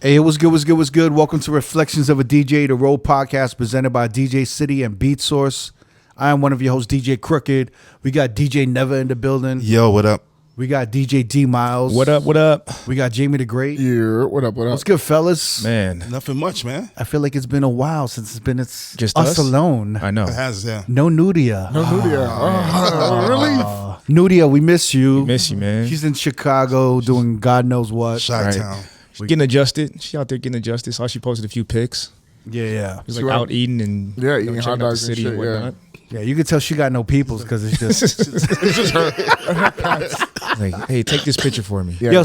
Hey, what's good, what's good, what's good? Welcome to Reflections of a DJ, the R.O.A.D podcast presented by DJ City and Beat Source. I am one of your hosts, DJ Crooked. We got DJ Never in the building. Yo, what up? We got DJ D Miles. What up, what up? We got Jamie the Great. Yeah, what up, what up? What's good, fellas? Man. Nothing much, man. I feel like it's been a while since it's Just us alone. I know. It has, yeah. No Nudia. No Nudia. Oh, really? Nudia, we miss you. Miss you, man. She's in Chicago doing God knows what. Chi-town. She's getting adjusted. She out there getting adjusted. Saw she posted a few pics. Yeah. She was like out eating and eating checking hot out the dogs and city shit, and whatnot. Yeah, you can tell she got no peoples because it's just... It's just her. Like, hey, take this picture for me. Yeah,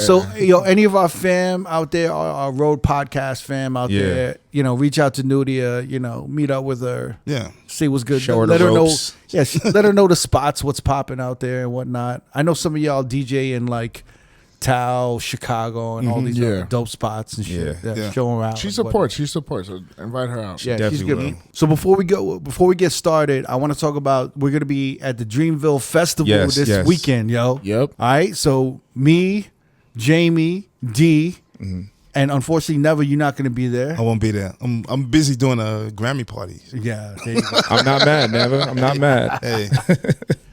any of our fam out there, our R.O.A.D podcast fam out there, reach out to Nudia, meet up with her. Yeah. See what's good. Show her let the her ropes. know. Yeah, let her know the spots, what's popping out there and whatnot. I know some of y'all DJ in like Tao, Chicago, and all these other dope spots and shit. Yeah. Show her out. She supports. So invite her out. Yeah, she's definitely good. will. So before we get started, I want to talk about we're gonna be at the Dreamville Festival this weekend, yo. Yep. All right. So me, Jamie, D, and unfortunately, Never, you're not gonna be there. I won't be there. I'm busy doing a Grammy party. Yeah. There you go. I'm not mad, Never. I'm not mad. Hey.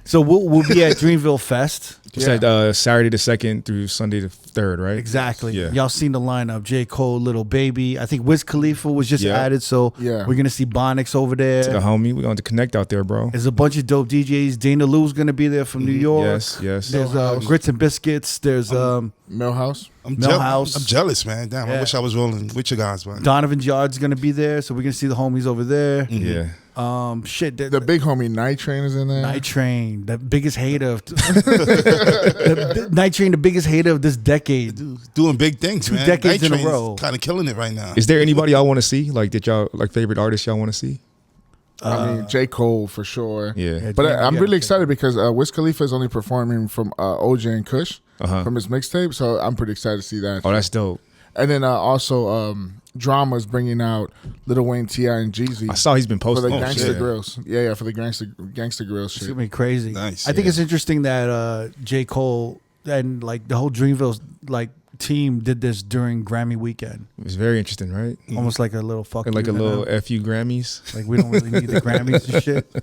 So we'll be at Dreamville Fest. It's at Saturday the 2nd through Sunday the 3rd, right? Exactly. Yeah. Y'all seen the lineup. J. Cole, Little Baby. I think Wiz Khalifa was just added. So we're going to see Bonix over there. To the homie. We're going to connect out there, bro. There's a bunch of dope DJs. Dana Lou's going to be there from New York. Yes. There's Grits and Biscuits. There's Millhouse. Millhouse. I'm jealous, man. Damn, I wish I was rolling with you guys, man. Donovan Yard's going to be there. So we're going to see the homies over there. Yeah. The big homie Night Train is in there. Night Train, the biggest hater of Night Train, the biggest hater of this decade. Doing big things, man. Decades in a row. Kind of killing it right now. Is there anybody y'all want to see? Like, that y'all, like, favorite artists y'all want to see? I mean, J. Cole for sure. Yeah. But I'm really excited because Wiz Khalifa is only performing from OJ and Kush from his mixtape. So I'm pretty excited to see that. Oh, that's dope. And then also Drama's bringing out Lil Wayne, T.I. and Jeezy. I saw he's been for posting. the Gangsta Grills. Yeah, for the Gangsta Grills shit. It's gonna be crazy. Nice. I think it's interesting that J. Cole and like the whole Dreamville like team did this during Grammy weekend. It was very interesting, right? Almost like a little fuck. And like you, a you know? little FU Grammys. Like we don't really need the Grammys and shit.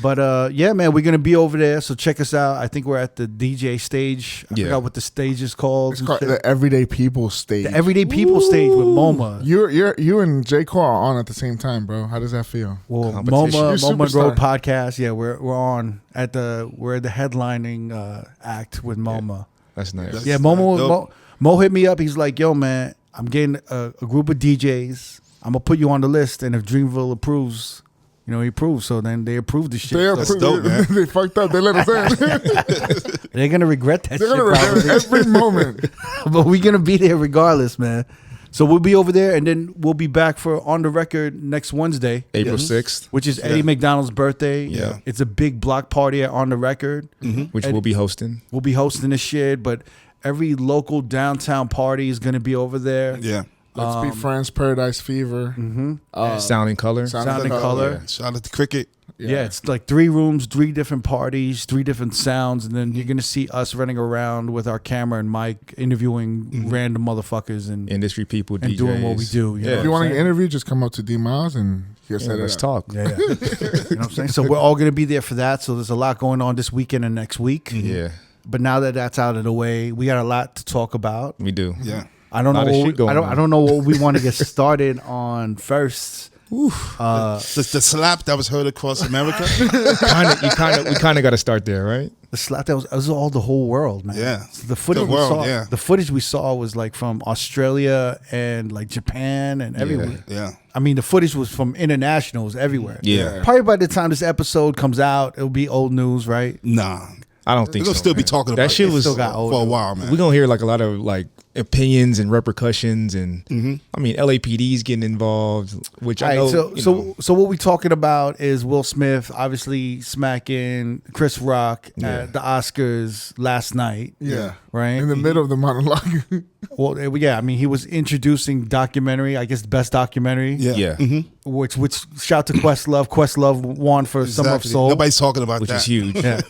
But yeah, man, we're gonna be over there. So check us out. I think we're at the DJ stage. I forgot what the stage is called. It's called the Everyday People stage. The Everyday People stage with MoMA. You and J. Cole are on at the same time, bro. How does that feel? Well, Competition. MoMA You're Road podcast. Yeah, we're on at we're the headlining act with MoMA. That's nice. Yeah, Mo hit me up. He's like, yo, man, I'm getting a group of DJs. I'm going to put you on the list. And if Dreamville approves, he approves. So then they approve the shit. They fucked up. They let us in. They're going to regret that They're shit. going to regret every moment. But we're going to be there regardless, man. So we'll be over there. And then we'll be back for On The Record next Wednesday. April 6th. Which is Eddie McDonald's birthday. Yeah. It's a big block party at On The Record. Which we'll be hosting. We'll be hosting this shit. But every local downtown party is going to be over there. Yeah. Let's Be Friends, Paradise Fever. Sound and Color. Sound and Color. Yeah. Shout out to Cricket. Yeah, it's like 3 rooms, 3 different parties, 3 different sounds, and then you're gonna see us running around with our camera and mic, interviewing random motherfuckers and Industry people, and DJs. doing what we do. You know If what you I'm want saying? an interview, just come up to D Miles and he'll set it Let's up. talk. Yeah. You know what I'm saying? So we're all gonna be there for that. So there's a lot going on this weekend and next week. Yeah, But now that that's out of the way, we got a lot to talk about. we do. Yeah. I don't know. Lot of shit going on. I don't know what we want to get started on first. The slap that was heard across America. We kind of got to start there, right? The slap that was all the whole world, man. Yeah. So the footage The world, we saw. yeah. The footage we saw was like from Australia and like Japan and everywhere. Yeah. I mean, the footage was from internationals everywhere. Yeah. Probably by the time this episode comes out, it'll be old news, right? Nah. I don't think We're going so. to still be talking about That shit it was still got old for a news. while, man. We're gonna hear like a lot of like opinions and repercussions, and I mean LAPD's getting involved, which I know. All right, so what we talking about is Will Smith obviously smacking Chris Rock at the Oscars last night. Yeah. Right? In the middle of the monologue. Well, yeah, I mean, he was introducing documentary, I guess the best documentary. yeah, Which shout to Questlove. Questlove won for Summer of Exactly. Soul. Nobody's talking about which that. is huge. Yeah.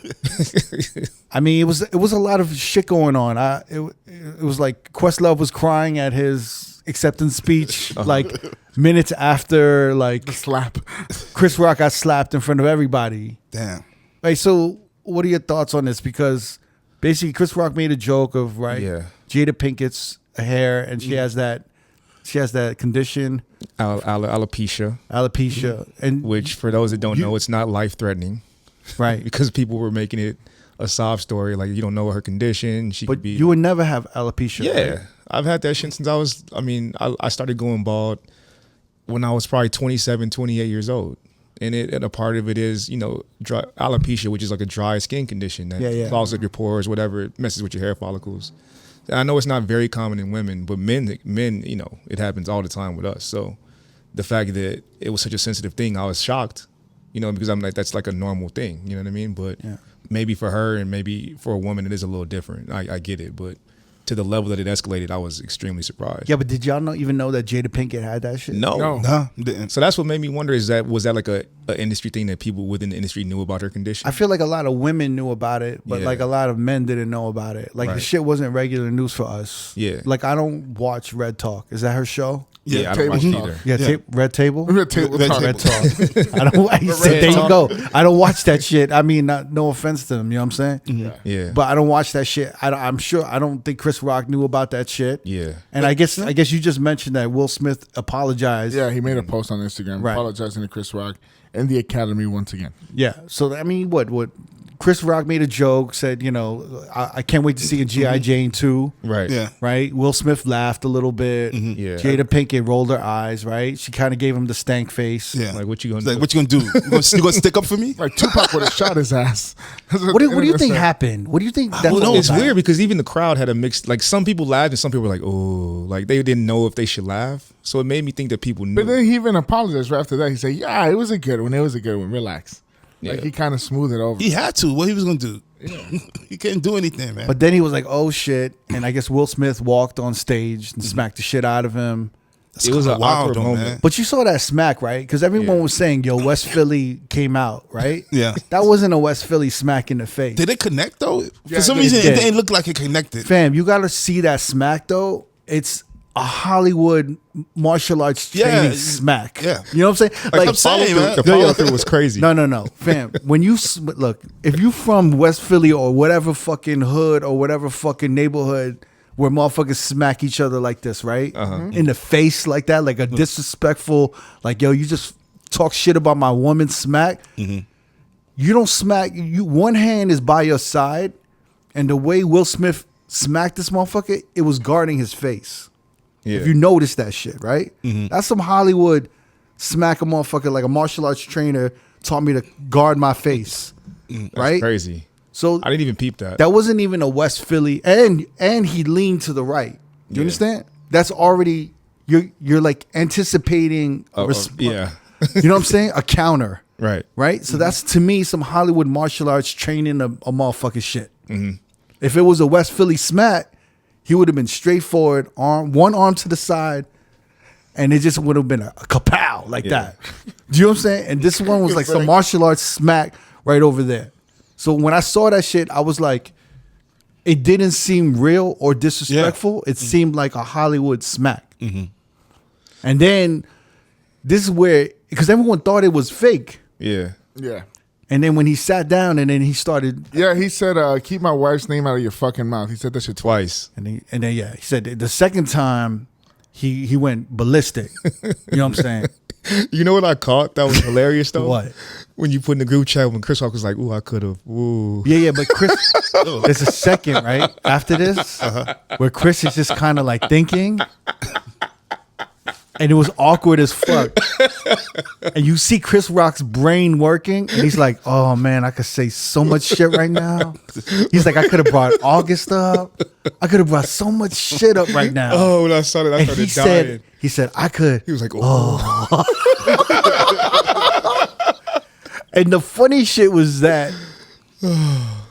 I mean, it was a lot of shit going on. It was like Questlove was crying at his acceptance speech, like minutes after, like Slap. Chris Rock got slapped in front of everybody. Damn. Right. So, what are your thoughts on this? Because basically, Chris Rock made a joke of Yeah. Jada Pinkett's hair, and she has that condition, Alopecia, and which for those that don't know, it's not life threatening, right. because people were making it a sob story, like you don't know her condition. She But could be. you would never have alopecia. Yeah, right? I've had that shit since I was. I mean, I started going bald when I was probably 27, 28 years old. And a part of it is, dry, alopecia, which is like a dry skin condition that clogs up your pores, whatever, it messes with your hair follicles. I know it's not very common in women, but men, it happens all the time with us. So the fact that it was such a sensitive thing, I was shocked, because I'm like, that's like a normal thing, you know what I mean? But maybe for her and maybe for a woman, it is a little different. I get it, but to the level that it escalated, I was extremely surprised. Yeah, but did y'all even know that Jada Pinkett had that shit? No. Didn't. So that's what made me wonder, was that like a industry thing that people within the industry knew about her condition? I feel like a lot of women knew about it, but Yeah. like a lot of men didn't know about it. Like the Right. shit wasn't regular news for us. Yeah. Like I don't watch Red Talk. Is that her show? Yeah, I don't watch it Table either. Yeah, Yeah. Red Table. Red Table Red Talk. Table. Red Talk. I don't. There you go. I don't watch that shit. I mean, no offense to them. You know what I'm saying? Yeah. But I don't watch that shit. I'm sure. I don't think Chris Rock knew about that shit. Yeah. And I guess you just mentioned that Will Smith apologized. Yeah, he made a post on Instagram Right. apologizing to Chris Rock and the Academy once again. Yeah. So I mean, what Chris Rock made a joke, said, I can't wait to see a G.I. Jane 2. Right. Yeah. Right. Will Smith laughed a little bit. Yeah. Jada Pinkett rolled her eyes. Right. She kind of gave him the stank face. Yeah. Like, what you It's gonna like, do? what you gonna do? You gonna stick up for me? Like Tupac would have shot his ass. What do you think happened? What do you think? That's don't know. all It's about? weird because even the crowd had a mixed, like some people laughed and some people were like, oh, like they didn't know if they should laugh. So it made me think that people knew. But then he even apologized right after that. He said, "Yeah, it was a good one. It was a good one. Relax." Like Yeah. he kind of smoothed it over. He had to. What he was gonna do? He couldn't do anything, man. But then he was like, "Oh shit!" And I guess Will Smith walked on stage and smacked the shit out of him. It was kinda an awkward though, moment. man. But you saw that smack, right? Because everyone Yeah. was saying, "Yo, West Philly came out," right? Yeah. That wasn't a West Philly smack in the face. Did it connect though? Yeah, For some it reason, did. it didn't look like it connected. Fam, you gotta see that smack though. It's a Hollywood martial arts Yeah, training smack. yeah. You know what I'm saying? Like, I'm saying, man. The follow through was crazy. No, fam. When you look, if you from West Philly or whatever fucking hood or whatever fucking neighborhood where motherfuckers smack each other like this, right? In the face like that, like a disrespectful, like, yo, you just talk shit about my woman smack. You don't smack. One hand is by your side, and the way Will Smith smacked this motherfucker, it was guarding his face. Yeah. If you notice that shit, right? That's some Hollywood smack a motherfucker like a martial arts trainer taught me to guard my face, right? Crazy. So I didn't even peep that. that wasn't even a West Philly, and he leaned to the right. You Yeah. understand? That's already you're like anticipating. Yeah. You know what I'm saying? A counter, Right. right? So that's to me some Hollywood martial arts training a motherfucking shit. If it was a West Philly smack, he would have been straightforward, one arm to the side, and it just would have been a kapow like that. Do you know what I'm saying? And this one was like some martial arts smack right over there. So when I saw that shit, I was like, it didn't seem real or disrespectful. It seemed like a Hollywood smack. And then this is where, because everyone thought it was fake. Yeah. Yeah. And then when he sat down and then he started, Yeah, he said, keep my wife's name out of your fucking mouth. He said that shit twice. Twice. and then he said the second time he went ballistic. You know what I'm saying? You know what I caught that was hilarious though? What? When you put in the group chat when Chris Rock was like, ooh, I could have. Ooh. Yeah, but Chris, there's a second, right? After this, where Chris is just kind of like thinking. And it was awkward as fuck. And you see Chris Rock's brain working, and he's like, oh man, I could say so much shit right now. He's like, I could have brought August up. I could have brought so much shit up right now. Oh, when I saw that, I And started dying. he said, I could. He was like, oh. And the funny shit was that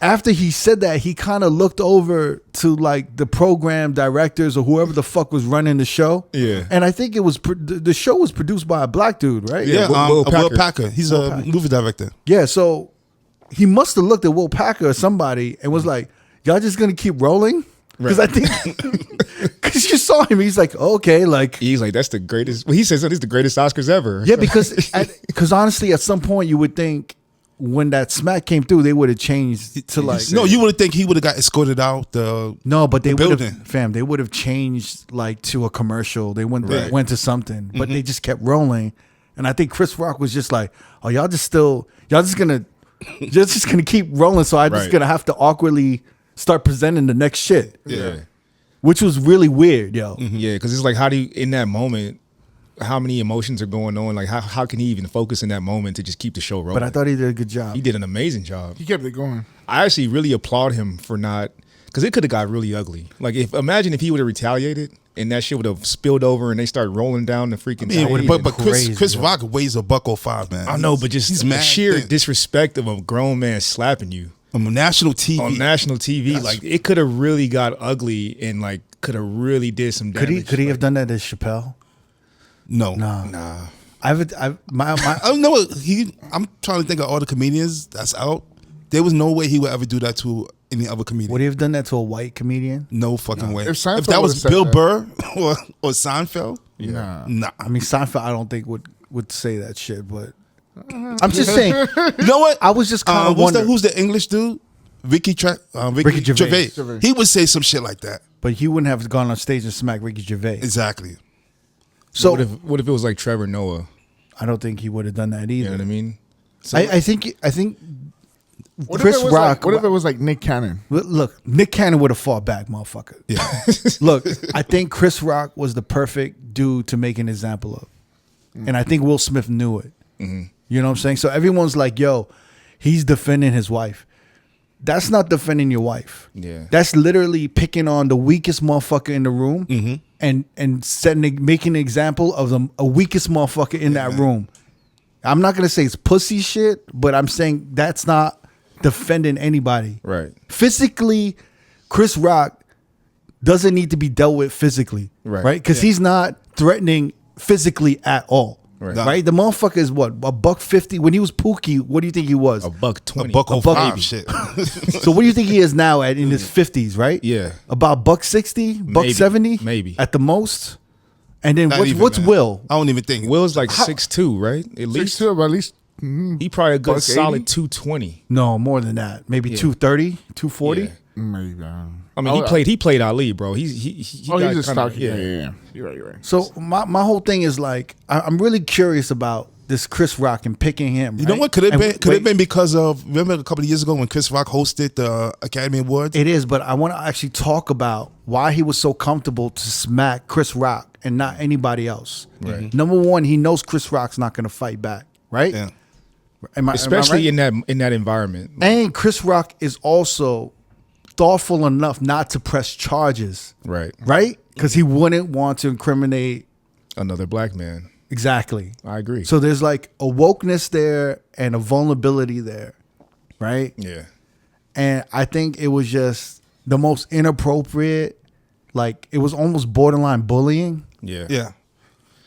after he said that, he kind of looked over to like the program directors or whoever the fuck was running the show. Yeah. And I think it was the show was produced by a black dude, right? Yeah, Will Will Packer. Packer. He's a movie director. Yeah. So he must have looked at Will Packer or somebody and was like, y'all just gonna keep rolling? Because I think, because because you saw him. He's like, okay, like He's like, that's the greatest. Well, he says that it's the greatest Oscars ever. yeah, because honestly, at some point you would think when that smack came through, they would have changed to like No, you would think he would have got escorted out the no, but they would building. have fam. They would have changed like to a commercial. They went to something, but they just kept rolling. And I think Chris Rock was just like, oh, y'all just gonna keep rolling. So I'm just gonna have to awkwardly start presenting the next shit. Yeah. Which was really weird, yo. Yeah, because it's like, how do you, in that moment, how many emotions are going on? Like, how can he even focus in that moment to just keep the show rolling? But I thought he did a good job. He did an amazing job. He kept it going. I actually really applaud him for not, because it could have got really ugly. Like, imagine if he would have retaliated and that shit would have spilled over and they start rolling down the freaking. But Chris Rock weighs $105, man. I know, but just he's the mad sheer thin. disrespect of a grown man slapping you on national TV. on national TV, like it could have really got ugly and like could have really did some damage. Could he have done that as Chappelle? No, Nah. I don't know. I'm trying to think of all the comedians that's out. There was no way he would ever do that to any other comedian. would he have done that to a white comedian? No fucking way. If Seinfeld that was would've said Bill that- Burr or Seinfeld, nah. I mean, Seinfeld, I don't think would say that shit, but I'm just saying. You know what? I was just kind of wondering. Who's the English dude? Ricky Gervais. Gervais. He would say some shit like that. But he wouldn't have gone on stage and smacked Ricky Gervais. Exactly. So what if it was like Trevor Noah? I don't think he would have done that either. You know what I mean? So, I think What Chris if it was Rock. what if it was like Nick Cannon? Look, Nick Cannon would have fought back, motherfucker. Yeah. Look, I think Chris Rock was the perfect dude to make an example of, and I think Will Smith knew it. Mm-hmm. You know what I'm saying? So everyone's like, "Yo, he's defending his wife." That's not defending your wife. Yeah. That's literally picking on the weakest motherfucker in the room and making an example of a weakest motherfucker in that room. I'm not gonna say it's pussy shit, but I'm saying that's not defending anybody. Right. Physically, Chris Rock doesn't need to be dealt with physically. Right. Because he's not threatening physically at all. Right. The motherfucker is what? $150? When he was Pookie, what do you think he was? $120. $105 shit. So what do you think he is now in his 50s, right? Yeah. About $160, $170? Maybe. At the most. And then Not even, what's man. Will? I don't even think. Will's like 6'2", right? At least. 6'2", but at least He probably a good $180? solid 220. No, more than that. Maybe 230, 240. Yeah. maybe. I mean, he played Ali, bro. He's Oh, got he's a kinda- stocky. Yeah. You're right. So my whole thing is like I'm really curious about this Chris Rock and picking him. You know right? what? Could it And been? Could it wait, have been because of remember a couple of years ago when Chris Rock hosted the Academy Awards? It is, but I want to actually talk about why he was so comfortable to smack Chris Rock and not anybody else. Right. Number one, he knows Chris Rock's not going to fight back, right? Yeah. Am I Especially right? in that environment. And Chris Rock is also thoughtful enough not to press charges, Right. right? Because he wouldn't want to incriminate. Another black man. Exactly. I agree. So there's like a wokeness there and a vulnerability there, right? Yeah. And I think it was just the most inappropriate, like it was almost borderline bullying. Yeah. Yeah.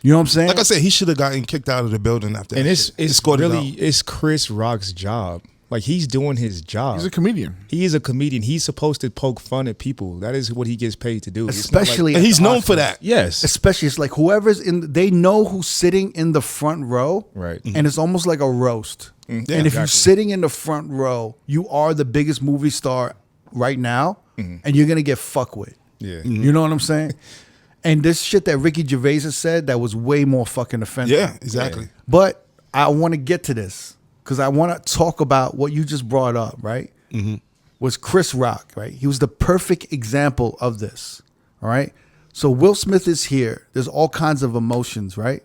You know what I'm saying? Like I said, he should have gotten kicked out of the building after. And that it's shit. Escorted really out. it's Chris Rock's job. Like he's doing his job. He's a comedian. He is a comedian. He's supposed to poke fun at people. That is what he gets paid to do. It's not like- Especially and at he's the known for Oscars. that. yes. Especially it's like whoever's they know who's sitting in the front row. Right. And it's almost like a roast. Yeah, and if you're exactly. sitting in the front row, you are the biggest movie star right now, and you're gonna get fucked with. Yeah. You know what I'm saying? And this shit that Ricky Gervais has said that was way more fucking offensive. Yeah, exactly. But I want to get to this because I want to talk about what you just brought up, right? Was Chris Rock, right? He was the perfect example of this, all right? So Will Smith is here. There's all kinds of emotions, right?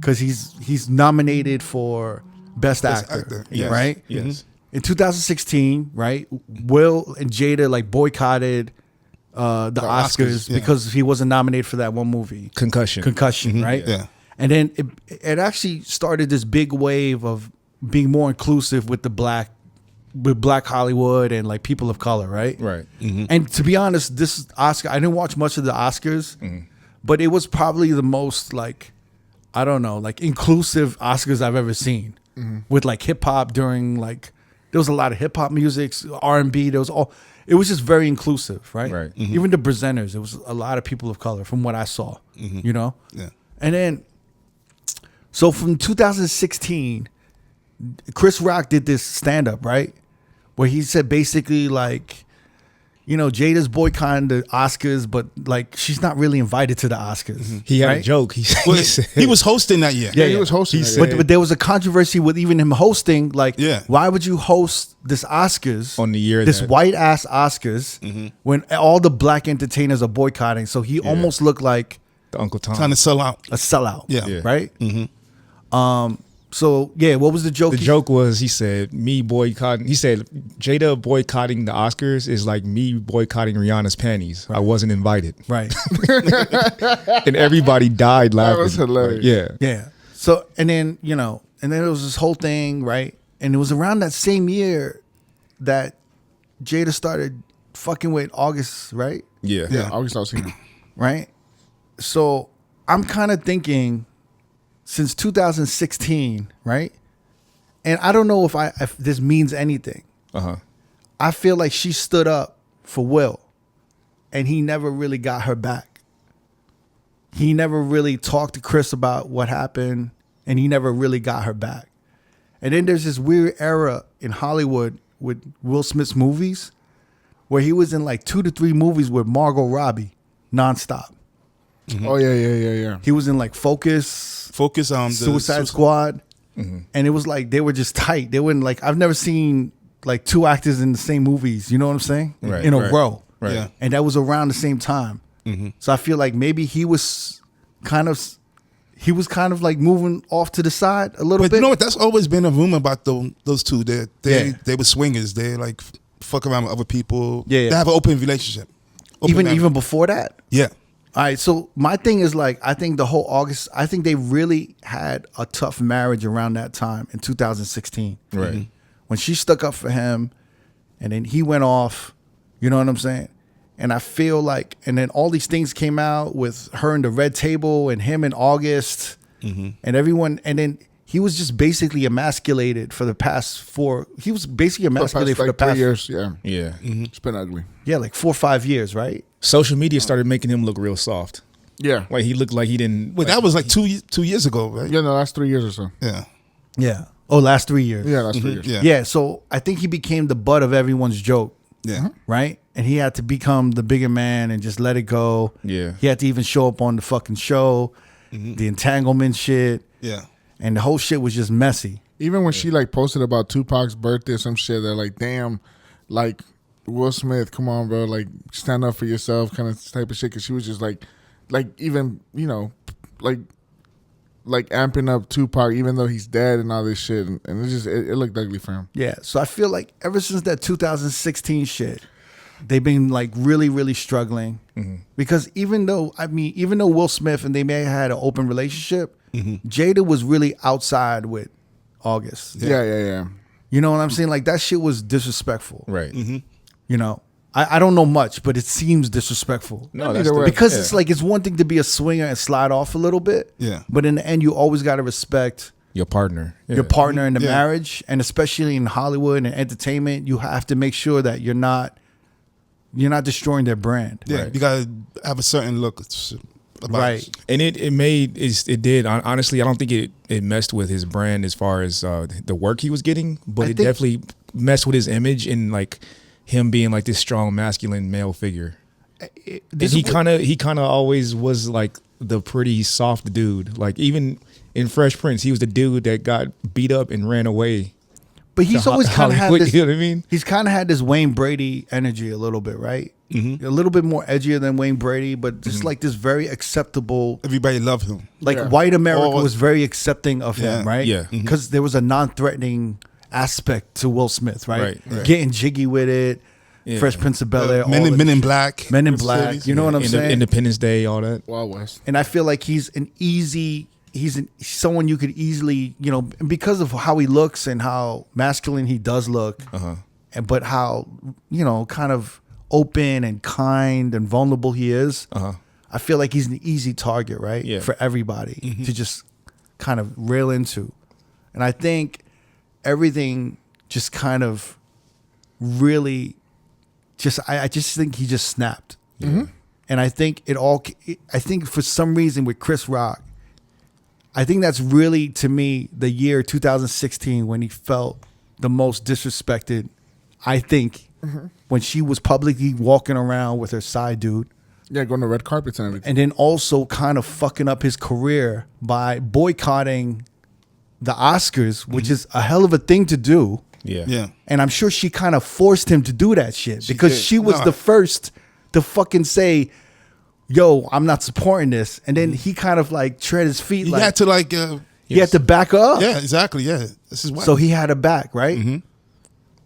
Because he's nominated for Best Actor, yes. right? Yes. In 2016, right, Will and Jada like boycotted the Oscars Oscars, yeah. because he wasn't nominated for that one movie. Concussion, right? Yeah. And then it actually started this big wave of being more inclusive with Black Hollywood and like people of color, right? Right. And to be honest, this Oscar, I didn't watch much of the Oscars, but it was probably the most like, I don't know, like inclusive Oscars I've ever seen with like hip hop during like, there was a lot of hip hop music, R&B, there was all, it was just very inclusive, right? Right. Even the presenters, it was a lot of people of color from what I saw, you know? Yeah. And then, so from 2016, Chris Rock did this stand-up, right? Where he said basically like, you know, Jada's boycotting the Oscars, but like she's not really invited to the Oscars. He had right? a joke. He said, He was hosting that year. Yeah, he was hosting. But there was a controversy with even him hosting. Like, why would you host this Oscars on the year this white ass Oscars when all the black entertainers are boycotting? So he almost looked like the Uncle Tom trying to sell out. A sellout. Yeah. Right. So yeah, what was the joke? The joke was he said Jada boycotting the Oscars is like me boycotting Rihanna's panties. Right. I wasn't invited. Right. And everybody died laughing. That was hilarious. Yeah. So and then there was this whole thing, right? And it was around that same year that Jada started fucking with August, right? Yeah. August Alsina. Right? So I'm kind of thinking since 2016, right? And I don't know if this means anything. I feel like she stood up for Will and he never really got her back. He never really talked to Chris about what happened and he never really got her back. And then there's this weird era in Hollywood with Will Smith's movies where he was in like 2 to 3 movies with Margot Robbie nonstop. Oh yeah. He was in like Focus, the Suicide Squad, and it was like they were just tight. They wouldn't like I've never seen like 2 actors in the same movies. You know what I'm saying? Right, in a right, row, right. Yeah. And that was around the same time. So I feel like maybe he was kind of like moving off to the side a little But bit. you know what? That's always been a rumor about those two. They were swingers. They like fuck around with other people. Yeah. They have an open relationship. Even before that. Yeah. All right, so my thing is like I think the whole August, I think they really had a tough marriage around that time in 2016. Right. When she stuck up for him and then he went off, you know what I'm saying? And I feel like, and then all these things came out with her and the Red Table and him in August and everyone, and then he was just basically emasculated for the past 4, he was basically emasculated for the past 3 years, yeah. Yeah. It's been ugly. Yeah, like 4 or 5 years, right? Social media started making him look real soft. Yeah. Like he looked like he didn't. Wait, that was like 2 years ago, right? Yeah, no, last 3 years or so. Yeah. Yeah. Oh, last 3 years. Yeah, last 3 years. Yeah. Yeah, so I think he became the butt of everyone's joke. Yeah. Right? And he had to become the bigger man and just let it go. Yeah. He had to even show up on the fucking show, the entanglement shit. Yeah. And the whole shit was just messy. Even when she like posted about Tupac's birthday or some shit, they're like, damn, like Will Smith, come on, bro, like stand up for yourself, kind of type of shit. Cause she was just like even, you know, like amping up Tupac, even though he's dead and all this shit. And it just, it looked ugly for him. Yeah. So I feel like ever since that 2016 shit, they've been like really, really struggling. Because even though Will Smith and they may have had an open relationship, Jada was really outside with August. Yeah. You know what I'm saying? Like that shit was disrespectful. Right. You know, I don't know much, but it seems disrespectful. No, that's because it's like it's one thing to be a swinger and slide off a little bit. Yeah. But in the end, you always got to respect your partner. your partner in the marriage, and especially in Hollywood and entertainment, you have to make sure that you're not destroying their brand. Yeah. Right. You gotta have a certain look about Right. it. And it did. Honestly, I don't think it messed with his brand as far as the work he was getting, but I it think- definitely messed with his image and like him being like this strong masculine male figure. And he kind of always was like the pretty soft dude. Like even in Fresh Prince, he was the dude that got beat up and ran away. But he's always kind of had this. You know what I mean? He's kind of had this Wayne Brady energy a little bit, right? A little bit more edgier than Wayne Brady, but just like this very acceptable. Everybody loved him. Like Yeah. white America Or- was very accepting of Yeah. him, right? Yeah. Because there was a non-threatening aspect to Will Smith, right? Right. Getting jiggy with it, Yeah. Fresh Prince of Bel Air, Men in Black. Men in Black. You know what I'm saying? Independence Day, all that. Wild West. And I feel like he's someone you could easily, you know, because of how he looks and how masculine he does look, and but how, you know, kind of open and kind and vulnerable he is. I feel like he's an easy target, right? Yeah. For everybody to just kind of rail into. And I think everything just kind of really I just think he just snapped. Mm-hmm. And I think I think for some reason with Chris Rock, I think that's really, to me, the year 2016 when he felt the most disrespected. I think when she was publicly walking around with her side dude. Yeah, going to red carpets and everything. And then also kind of fucking up his career by boycotting the Oscars, which is a hell of a thing to do. Yeah. And I'm sure she kind of forced him to do that shit because did. she was the first to fucking say, yo, I'm not supporting this. And then he kind of like tread his feet. He like, had to like... he had to back her up. Yeah, exactly. Yeah. This is why. So he had her back, right? Mm-hmm.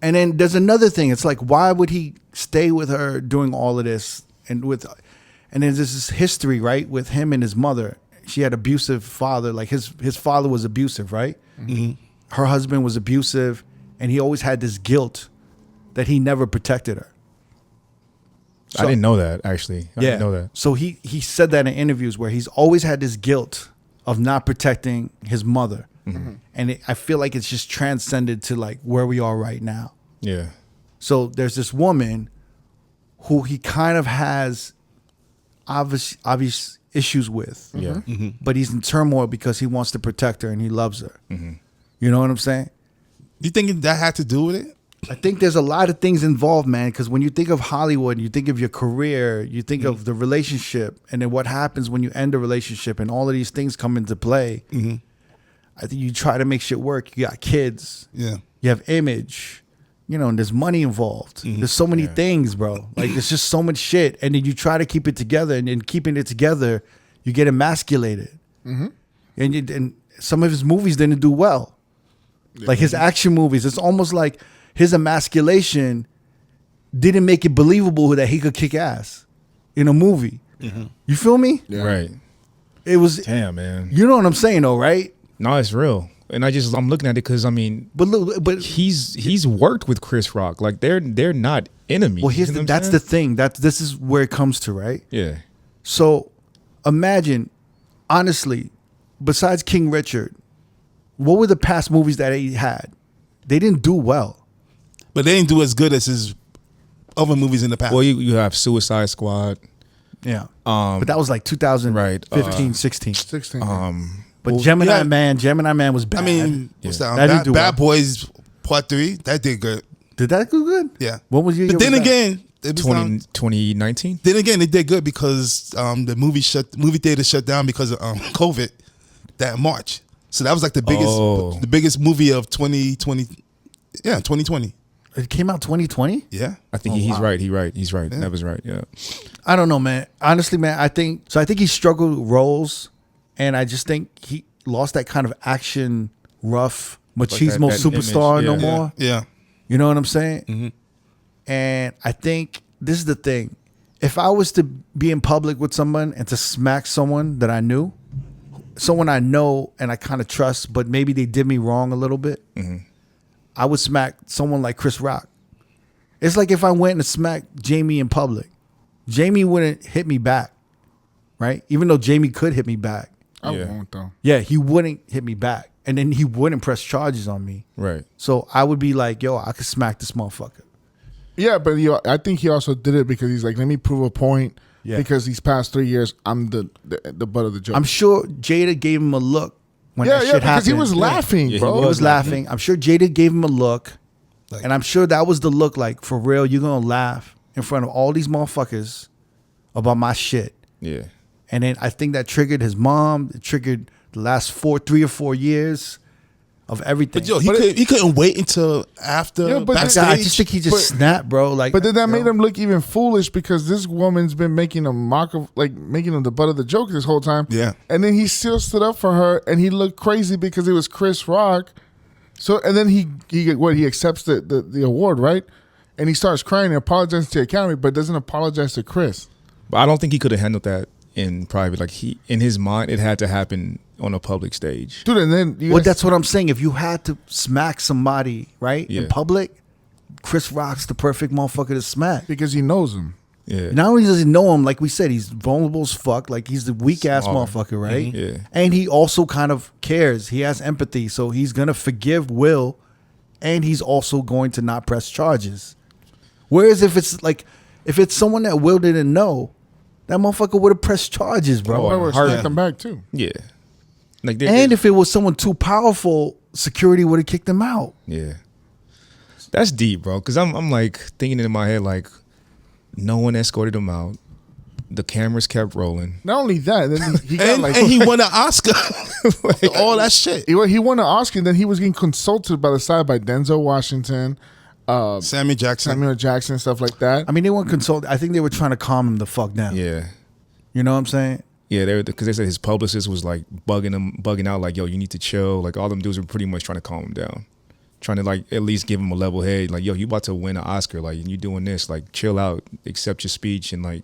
And then there's another thing. It's like, why would he stay with her doing all of this? And then there's this history, right, with him and his mother. She had abusive father. Like his father was abusive, right? Mm-hmm. Her husband was abusive, and he always had this guilt that he never protected her. I didn't know that, actually. I didn't know that. So he said that in interviews where he's always had this guilt of not protecting his mother. Mm-hmm. And I feel like it's just transcended to like where we are right now. Yeah. So there's this woman who he kind of has obvious issues with. Yeah. Mm-hmm. But he's in turmoil because he wants to protect her and he loves her. Mm-hmm. You know what I'm saying? You think that had to do with it? I think there's a lot of things involved, man, because when you think of Hollywood, you think of your career, you think of the relationship, and then what happens when you end a relationship and all of these things come into play. Mm-hmm. I think you try to make shit work. You got kids. Yeah. You have image. You know, and there's money involved. Mm-hmm. There's so many things, bro. Like, there's just so much shit. And then you try to keep it together, and in keeping it together, you get emasculated. Mm-hmm. And some of his movies didn't do well. Like his action movies, it's almost like his emasculation didn't make it believable that he could kick ass in a movie. Mm-hmm. You feel me? Yeah. Right. It was, Damn, man. you know what I'm saying though, right? No, it's real. And I'm looking at it because, I mean, But look, but he's worked with Chris Rock. Like, they're not enemies. well, You know what I'm that's saying? the thing. This is where it comes to, right? Yeah. So imagine, honestly, besides King Richard, what were the past movies that he had? They didn't do well. But they didn't do as good as his other movies in the past. Well, you have Suicide Squad. Yeah. But that was like 2015, 16. 16. But well, Gemini Man was bad. I mean, what's That that? didn't do Bad well. Boys Part 3, that did good. Did that do good? Yeah. What was your year? But then was that? again, it was 2019. then again, it did good because the movie theater shut down because of COVID that March. So that was like the biggest movie of 2020. Yeah, 2020. It came out 2020? Yeah. I think he's right. He's right. Yeah. That was right. Yeah. I don't know, man. Honestly, man, I think he struggled with roles, and I just think he lost that kind of action, rough, machismo that superstar image. no Yeah. more. Yeah. You know what I'm saying? Mm-hmm. And I think this is the thing. If I was to be in public with someone and to smack someone that I knew, someone I know and I kind of trust, but maybe they did me wrong a little bit, I would smack someone like Chris Rock. It's like if I went and smacked Jamie in public. Jamie wouldn't hit me back, right? Even though Jamie could hit me back. I Yeah. won't though. Yeah, he wouldn't hit me back. And then he wouldn't press charges on me. Right. So I would be like, yo, I could smack this motherfucker. Yeah, but I think he also did it because he's like, let me prove a point. Yeah. Because these past 3 years, I'm the butt of the joke. I'm sure Jada gave him a look when that shit because happened. he was laughing, Yeah, he bro. He was laughing. I'm sure Jada gave him a look. Like- And I'm sure that was the look like, for real, you're going to laugh in front of all these motherfuckers about my shit. Yeah. And then I think that triggered his mom. It triggered the last 3 or 4 years of everything. But yo, he couldn't wait until after Yeah, but backstage. I just think he just snapped, bro. Like, But then that yo, made him look even foolish because this woman's been making a mock of, like, making him the butt of the joke this whole time. Yeah. And then he still stood up for her and he looked crazy because it was Chris Rock. So, and then he accepts the award, right? And he starts crying and apologizes to the Academy, but doesn't apologize to Chris. But I don't think he could have handled that in private. Like, in his mind, it had to happen on a public stage. Dude, and then Well, that's what I'm saying. If you had to smack somebody, right, in Yeah. public, Chris Rock's the perfect motherfucker to smack. because he knows him. Yeah. Not only does he know him, like we said, he's vulnerable as fuck. Like, he's the weak ass Smaller. motherfucker, right? Yeah. And he also kind of cares. He has empathy, so he's gonna forgive Will, and he's also going to not press charges. Whereas if it's someone that Will didn't know, that motherfucker would have pressed charges, bro. I would have them back too. Yeah. Like and if it was someone too powerful, security would have kicked them out. Yeah. That's deep, bro. Because I'm like thinking in my head, like, no one escorted him out. The cameras kept rolling. Not only that, then he got and he won an Oscar. Like, all that shit. He won an Oscar, and then he was getting consulted by the side by Denzel Washington, Samuel Jackson, stuff like that. I mean, they weren't consulted. I think they were trying to calm him the fuck down. Yeah. You know what I'm saying? Yeah, because they said his publicist was like bugging out, like, yo, you need to chill. Like, all them dudes were pretty much trying to calm him down. Trying to, like, at least give him a level head. Like, yo, you about to win an Oscar. Like, you doing this. Like, chill out. Accept your speech. And, like,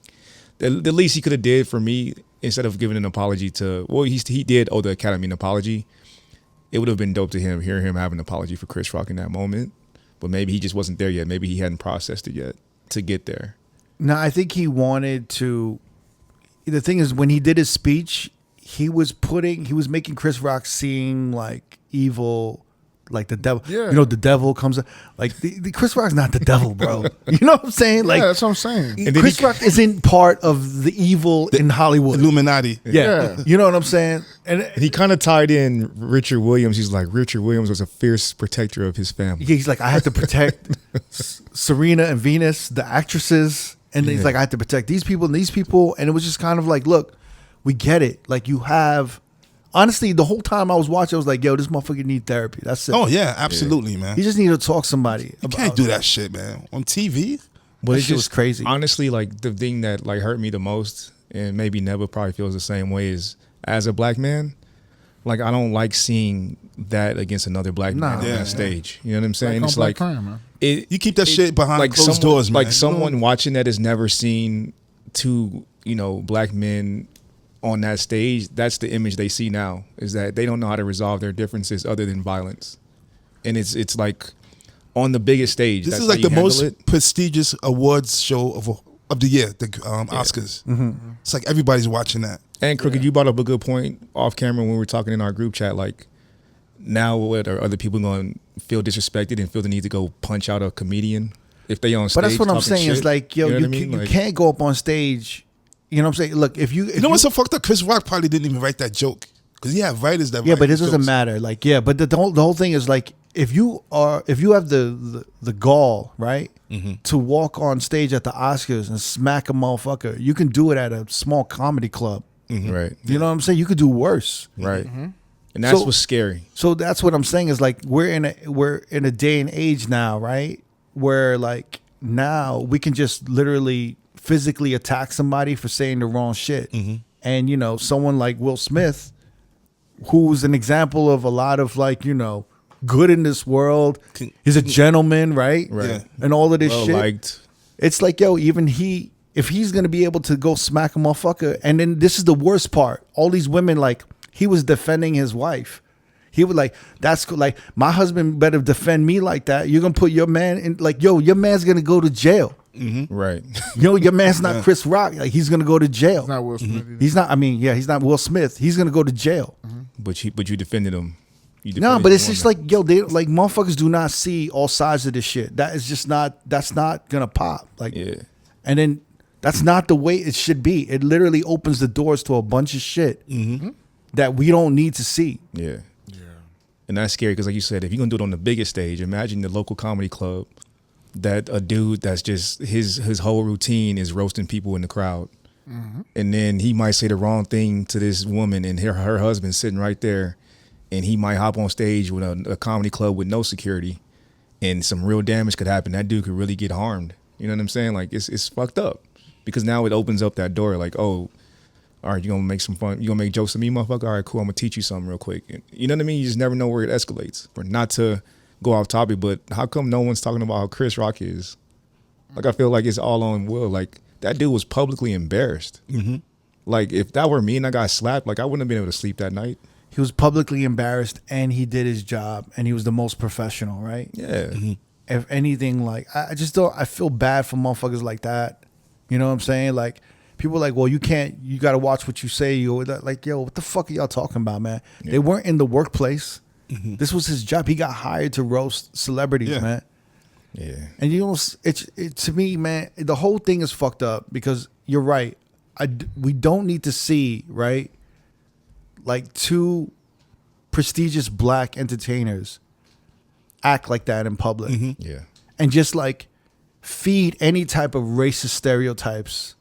the least he could have did for me, instead of giving an apology to, well, he did owe the Academy an apology. It would have been dope to hear him have an apology for Chris Rock in that moment. But maybe he just wasn't there yet. Maybe he hadn't processed it yet to get there. No, I think he wanted to. The thing is, when he did his speech, he was making Chris Rock seem like evil, like the devil. Yeah. You know, the devil comes. Like the Chris Rock's not the devil, bro. You know what I'm saying? Like, yeah, that's what I'm saying. Chris Rock isn't part of the evil in Hollywood. Illuminati. Yeah. You know what I'm saying? And he kind of tied in Richard Williams. He's like, Richard Williams was a fierce protector of his family. He's like, I had to protect Serena and Venus, the actresses. And he's like, I had to protect these people and these people. And it was just kind of like, look, we get it. Like, you have... Honestly, the whole time I was watching, I was like, yo, this motherfucker need therapy. That's it. Oh, yeah, absolutely, man. He just need to talk to somebody. You can't do that shit, man. On TV? But it was crazy. Honestly, like, the thing that, like, hurt me the most, and maybe Neva probably feels the same way, is as a black man, like, I don't like seeing that against another black man on that stage. You know what I'm saying? Black it's like... crime, man. You keep that shit behind like closed doors, man. Like, someone watching that has never seen two, black men on that stage. That's the image they see now, is that they don't know how to resolve their differences other than violence. And it's like on the biggest stage. This is like the most prestigious awards show of the year, the Oscars. Mm-hmm. It's like everybody's watching that. And Crooked, you brought up a good point off camera when we were talking in our group chat. Like, now what are other people going to feel disrespected and feel the need to go punch out a comedian if they on stage? But that's what I'm saying. Shit? Is like, yo, you you can't go up on stage. You know what I'm saying? Look, if you what's so fucked up? Chris Rock probably didn't even write that joke because he had writers that. Yeah, but it doesn't matter. Like, yeah, but the whole thing is like, if you have the gall, right, to walk on stage at the Oscars and smack a motherfucker, you can do it at a small comedy club, right? You know what I'm saying? You could do worse, right? And that's what's scary. So that's what I'm saying is like, we're in a day and age now, right, where like now we can just literally physically attack somebody for saying the wrong shit. And someone like Will Smith, who's an example of a lot of like, good in this world. He's a gentleman, right? Right. And all of this well shit. Liked. It's like, yo, even if he's gonna be able to go smack a motherfucker, and then this is the worst part. All these women, like, he was defending his wife. He was like, that's cool. Like, my husband better defend me like that. You're gonna put your man in, like, yo, your man's gonna go to jail. Right. Your man's not Chris Rock. Like, he's gonna go to jail. He's not Will Smith either. He's not. I mean, yeah, he's not Will Smith. He's gonna go to jail. But you defended him. No, but it's just like, yo, they like, motherfuckers do not see all sides of this shit. That is just not. That's not gonna pop. Like, yeah. And then that's not the way it should be. It literally opens the doors to a bunch of shit that we don't need to see. Yeah. And that's scary because, like you said, if you're gonna do it on the biggest stage, imagine the local comedy club that a dude that's just his whole routine is roasting people in the crowd, and then he might say the wrong thing to this woman and her husband sitting right there, and he might hop on stage with a comedy club with no security, and some real damage could happen. That dude could really get harmed. You know what I'm saying? Like, it's fucked up because now it opens up that door. Like, oh, all right, you gonna make some fun? You gonna make jokes of me, motherfucker? All right, cool. I'm gonna teach you something real quick. You know what I mean? You just never know where it escalates. Or not to go off topic, but how come no one's talking about how Chris Rock is? Like, I feel like it's all on Will. Like, that dude was publicly embarrassed. Like, if that were me and I got slapped, like, I wouldn't have been able to sleep that night. He was publicly embarrassed, and he did his job, and he was the most professional, right? Yeah. If anything, like, I just don't. I feel bad for motherfuckers like that. You know what I'm saying? Like, people are like, well, you got to watch what you say. You like, yo, what the fuck are y'all talking about, man? Yeah. They weren't in the workplace. This was his job. He got hired to roast celebrities, man. Yeah. And you know, to me, man, the whole thing is fucked up because you're right. We don't need to see, right, like two prestigious black entertainers act like that in public. Yeah. And just like feed any type of racist stereotypes.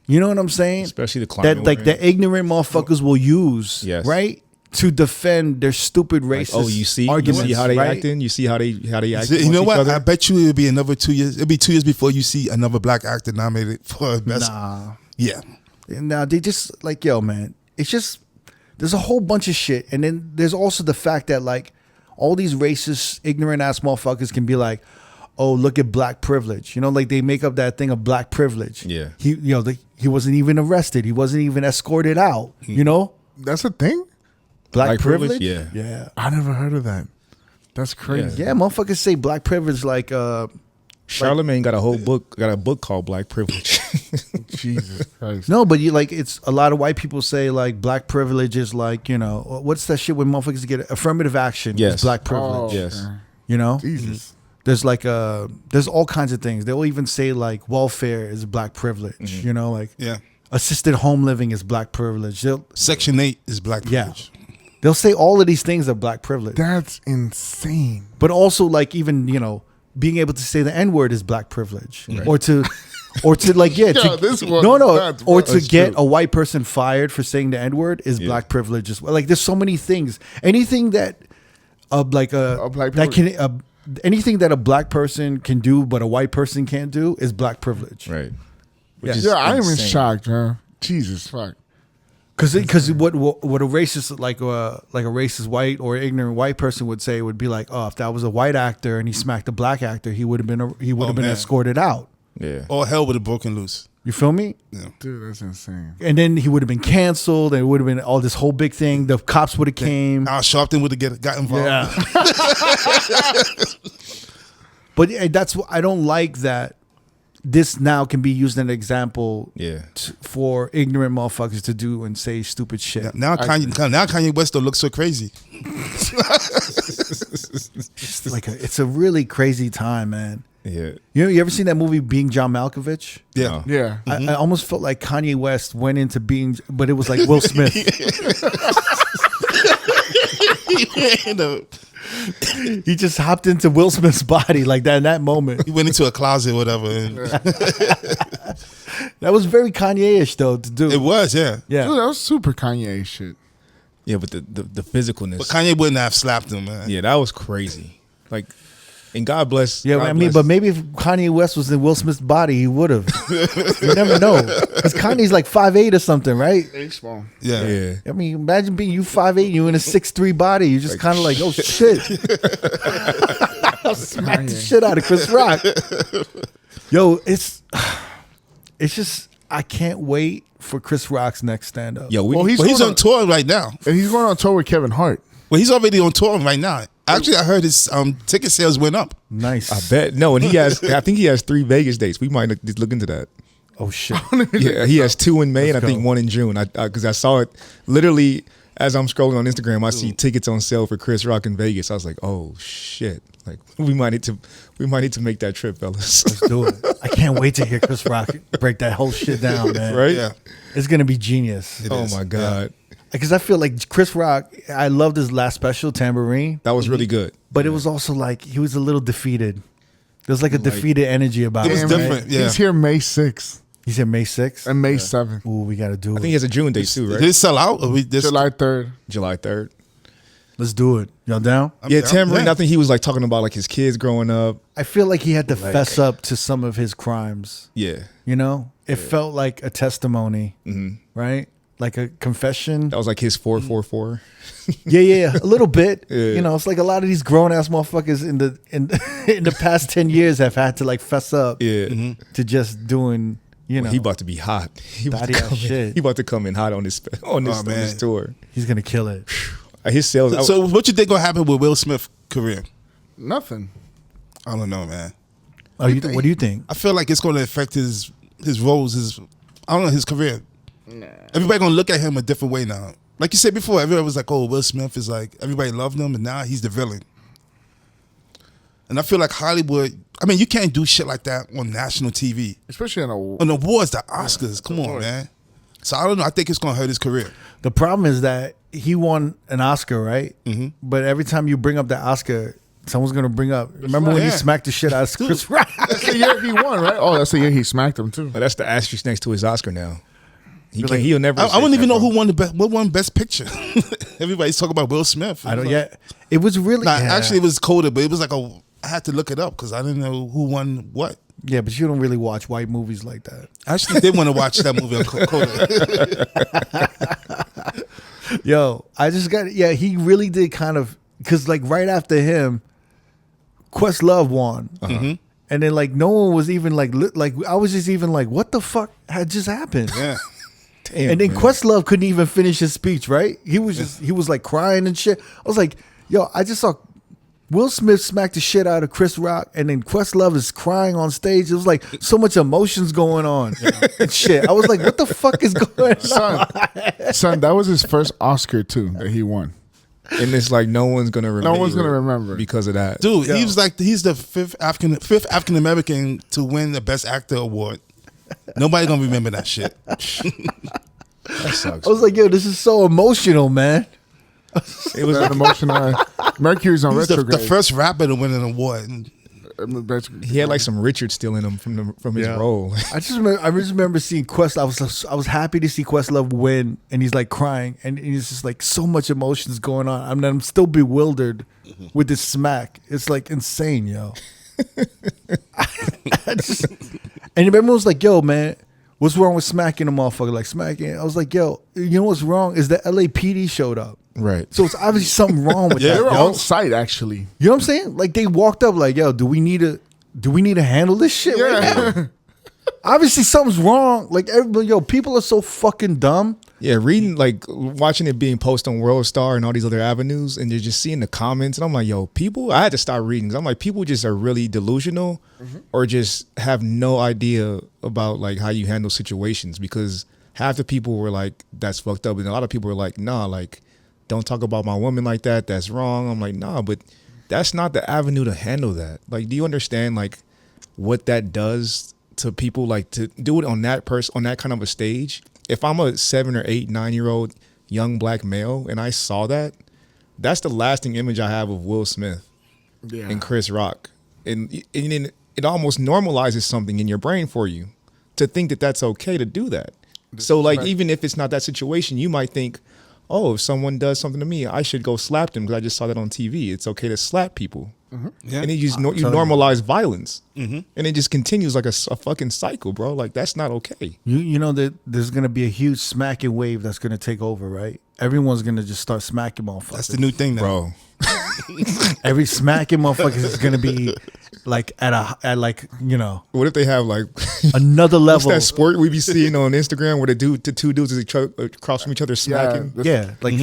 You know what I'm saying? Especially the climate. That like the ignorant motherfuckers will use, Yes. right? To defend their stupid racist arguments. You see how they right? acting? You see how they act? You know what? Other? I bet you it'll be another 2 years. It'll be 2 years before you see another black actor nominated for best. Nah. Yeah. Nah, they just like, yo, man, it's just, there's a whole bunch of shit. And then there's also the fact that like all these racist, ignorant ass motherfuckers can be like, oh, look at black privilege. You know, like they make up that thing of black privilege. Yeah. He wasn't even arrested. He wasn't even escorted out, you know? That's a thing? Black privilege? Yeah. Yeah. I never heard of that. That's crazy. Yeah, motherfuckers say black privilege like Charlemagne got a book called Black Privilege. Jesus Christ. no, but you like it's a lot of white people say like black privilege is like, you know, what's that shit when motherfuckers get affirmative action? Yes. Is black privilege. Oh, Yes. okay. You know? Jesus. There's like there's all kinds of things. They'll even say like welfare is black privilege. You know, like Yeah. assisted home living is black privilege. Section 8 is black privilege. They'll say all of these things are black privilege. That's insane. But also like even, you know, being able to say the N-word is black privilege. Right. Or to like Yo, this one no, is nuts, bro. or to That's get true. a white person fired for saying the N-word is black privilege as well. Like there's so many things. Anything that like A black that can anything that a black person can do but a white person can't do is black privilege. Right. Yeah. I'm in insane. shock, man. Jesus fuck. Because what a racist like a racist white or ignorant white person would say would be like, oh, if that was a white actor and he smacked a black actor, he would have been man. escorted out. Yeah. All hell would have broken loose. You feel me? Yeah. Dude, that's insane. And then he would have been canceled. And it would have been all this whole big thing. The cops would have came. Al Sharpton would have got involved. Yeah. But that's what I don't like that. This now can be used as an example for ignorant motherfuckers to do and say stupid shit. Now Kanye West don't look so crazy. It's a really crazy time, man. Yeah. You ever seen that movie Being John Malkovich? Yeah. Yeah. I almost felt like Kanye West went into being, but it was like Will Smith. He just hopped into Will Smith's body like that in that moment. He went into a closet or whatever. And That was very Kanye-ish though to do. it was, yeah. Yeah. Dude, that was super Kanye shit. Yeah, but the physicalness. But Kanye wouldn't have slapped him, man. Yeah, that was crazy. Like, and God bless. Yeah, God I mean, bless. but maybe if Kanye West was in Will Smith's body, he would have. You never know. Because Kanye's like 5'8" or something, right? H-bomb. Yeah. Yeah. I mean, imagine being you 5'8", you in a 6'3" body. You just kind of like, oh shit. I'll smack the shit out of Chris Rock. Yo, it's just, I can't wait for Chris Rock's next stand-up. Yo, Well, But he's on tour right now. And he's going on tour with Kevin Hart. Well, he's already on tour right now. Actually, I heard his ticket sales went up. Nice. I bet. No, and he has, I think he has 3 Vegas dates. We might look into that. Oh shit. Yeah, he has 2 in May and I think go. 1 in June. Because I saw it literally as I'm scrolling on Instagram. I see tickets on sale for Chris Rock in Vegas. I was like, oh shit! Like we might need to make that trip, fellas. Let's do it. I can't wait to hear Chris Rock break that whole shit down, man. Right? Yeah. It's gonna be genius. Oh my god, Because I feel like Chris Rock, I loved his last special, Tambourine, that was really good. but it was also like he was a little defeated. There's like a defeated energy about It was him. different. Yeah. He's here May 6th He said May 6th. and May 7th. Ooh, we gotta do I it. think he has a June date too, Did right? it sell out? Or we just, July 3rd. July 3rd. Let's do it. Y'all down? Yeah, Tambourine. yeah. I think he was like talking about like his kids growing up. I feel like he had to fess up to some of his crimes. Yeah, You know, it felt like a testimony, right? Like a confession. that was like his 444. Yeah, a little bit. Yeah. You know, it's like a lot of these grown ass motherfuckers in the past 10 years have had to like fess up Yeah, to just doing. You know, he about to be hot. He about to Daddy ass come in- shit. He about to come in hot on this on this man. tour. he's gonna kill it. His sales. So what you think gonna happen with Will Smith's career? Nothing. I don't know, man. Oh, what do you think? I feel like it's gonna affect his roles, his career. Everybody gonna look at him a different way now. Like you said before, everybody was like, "Oh, Will Smith is like everybody loved him, and now he's the villain." And I feel like Hollywood, I mean, you can't do shit like that on national TV. Especially on awards, the Oscars. Come on, man. So I don't know. I think it's going to hurt his career. The problem is that he won an Oscar, right? Mm-hmm. But every time you bring up the Oscar, someone's going to bring up, remember when he smacked the shit out of Chris Rock? That's the year he won, right? Oh, that's the year he smacked him, too. But that's the asterisk next to his Oscar now. He'll never. I don't even know who won what won Best Picture. Everybody's talking about Will Smith. I don't yet. It was really. Actually, it was coded, but it was like I had to look it up because I didn't know who won what. Yeah, but you don't really watch white movies like that. I actually did want to watch that movie on Coded. Yo, I just got. Yeah, he really did kind of, because like right after him, Questlove won. Mm-hmm. And then like no one was even like I was just even like, what the fuck had just happened? Yeah. Damn, and then man. Questlove couldn't even finish his speech, right? He was like crying and shit. I was like, yo, I just saw Will Smith smack the shit out of Chris Rock, and then Questlove is crying on stage. It was like so much emotions going on and shit. I was like, what the fuck is going on? Son, that was his first Oscar, too, that he won. And it's like no one's gonna remember. No one's gonna remember because of that. Dude, he's the fifth African American to win the Best Actor award. Nobody gonna remember that shit. That sucks. I was like, yo, this is so emotional, man. It was an emotional. Mercury's on He's retrograde. the first rapper to win an award. And He had like some Richard still in him from his role. I just remember seeing Questlove. I was happy to see Questlove win, and he's like crying, and he's just like so much emotions going on. I mean, I'm still bewildered with this smack. It's like insane, yo. And everyone was like, yo, man, what's wrong with smacking a motherfucker? Like smacking. I was like, yo, you know what's wrong is the LAPD showed up. Right. So it's obviously something wrong with They that. were Yo. on site, actually. You know what I'm saying? Like they walked up like, yo, do we need to handle this shit right now? Obviously something's wrong. Like everybody, yo, people are so fucking dumb. Yeah, watching it being posted on World Star and all these other avenues, and you're just seeing the comments, and I'm like, yo, people, I had to start reading, 'cause I'm like, people just are really delusional or just have no idea about like how you handle situations, because half the people were like, that's fucked up, and a lot of people were like, nah, like, don't talk about my woman like that, that's wrong. I'm like, nah, but that's not the avenue to handle that. Like, do you understand like what that does to people, like to do it on that kind of a stage? If I'm a 7 or 8, 9-year-old young black male and I saw that, that's the lasting image I have of Will Smith and Chris Rock. And it almost normalizes something in your brain for you to think that that's okay to do that. So like, even if it's not that situation, you might think, oh, if someone does something to me, I should go slap them because I just saw that on TV. It's okay to slap people. Yeah. And you normalize violence. And it just continues like a fucking cycle, bro. Like, that's not okay. You know that there's going to be a huge smacking wave that's going to take over, right? Everyone's going to just start smacking motherfuckers. That's the new thing now. Bro. Every smacking motherfucker is going to be like at like, you know. What if they have like another level? What's that sport we be seeing on Instagram where the two dudes is across from each other smacking?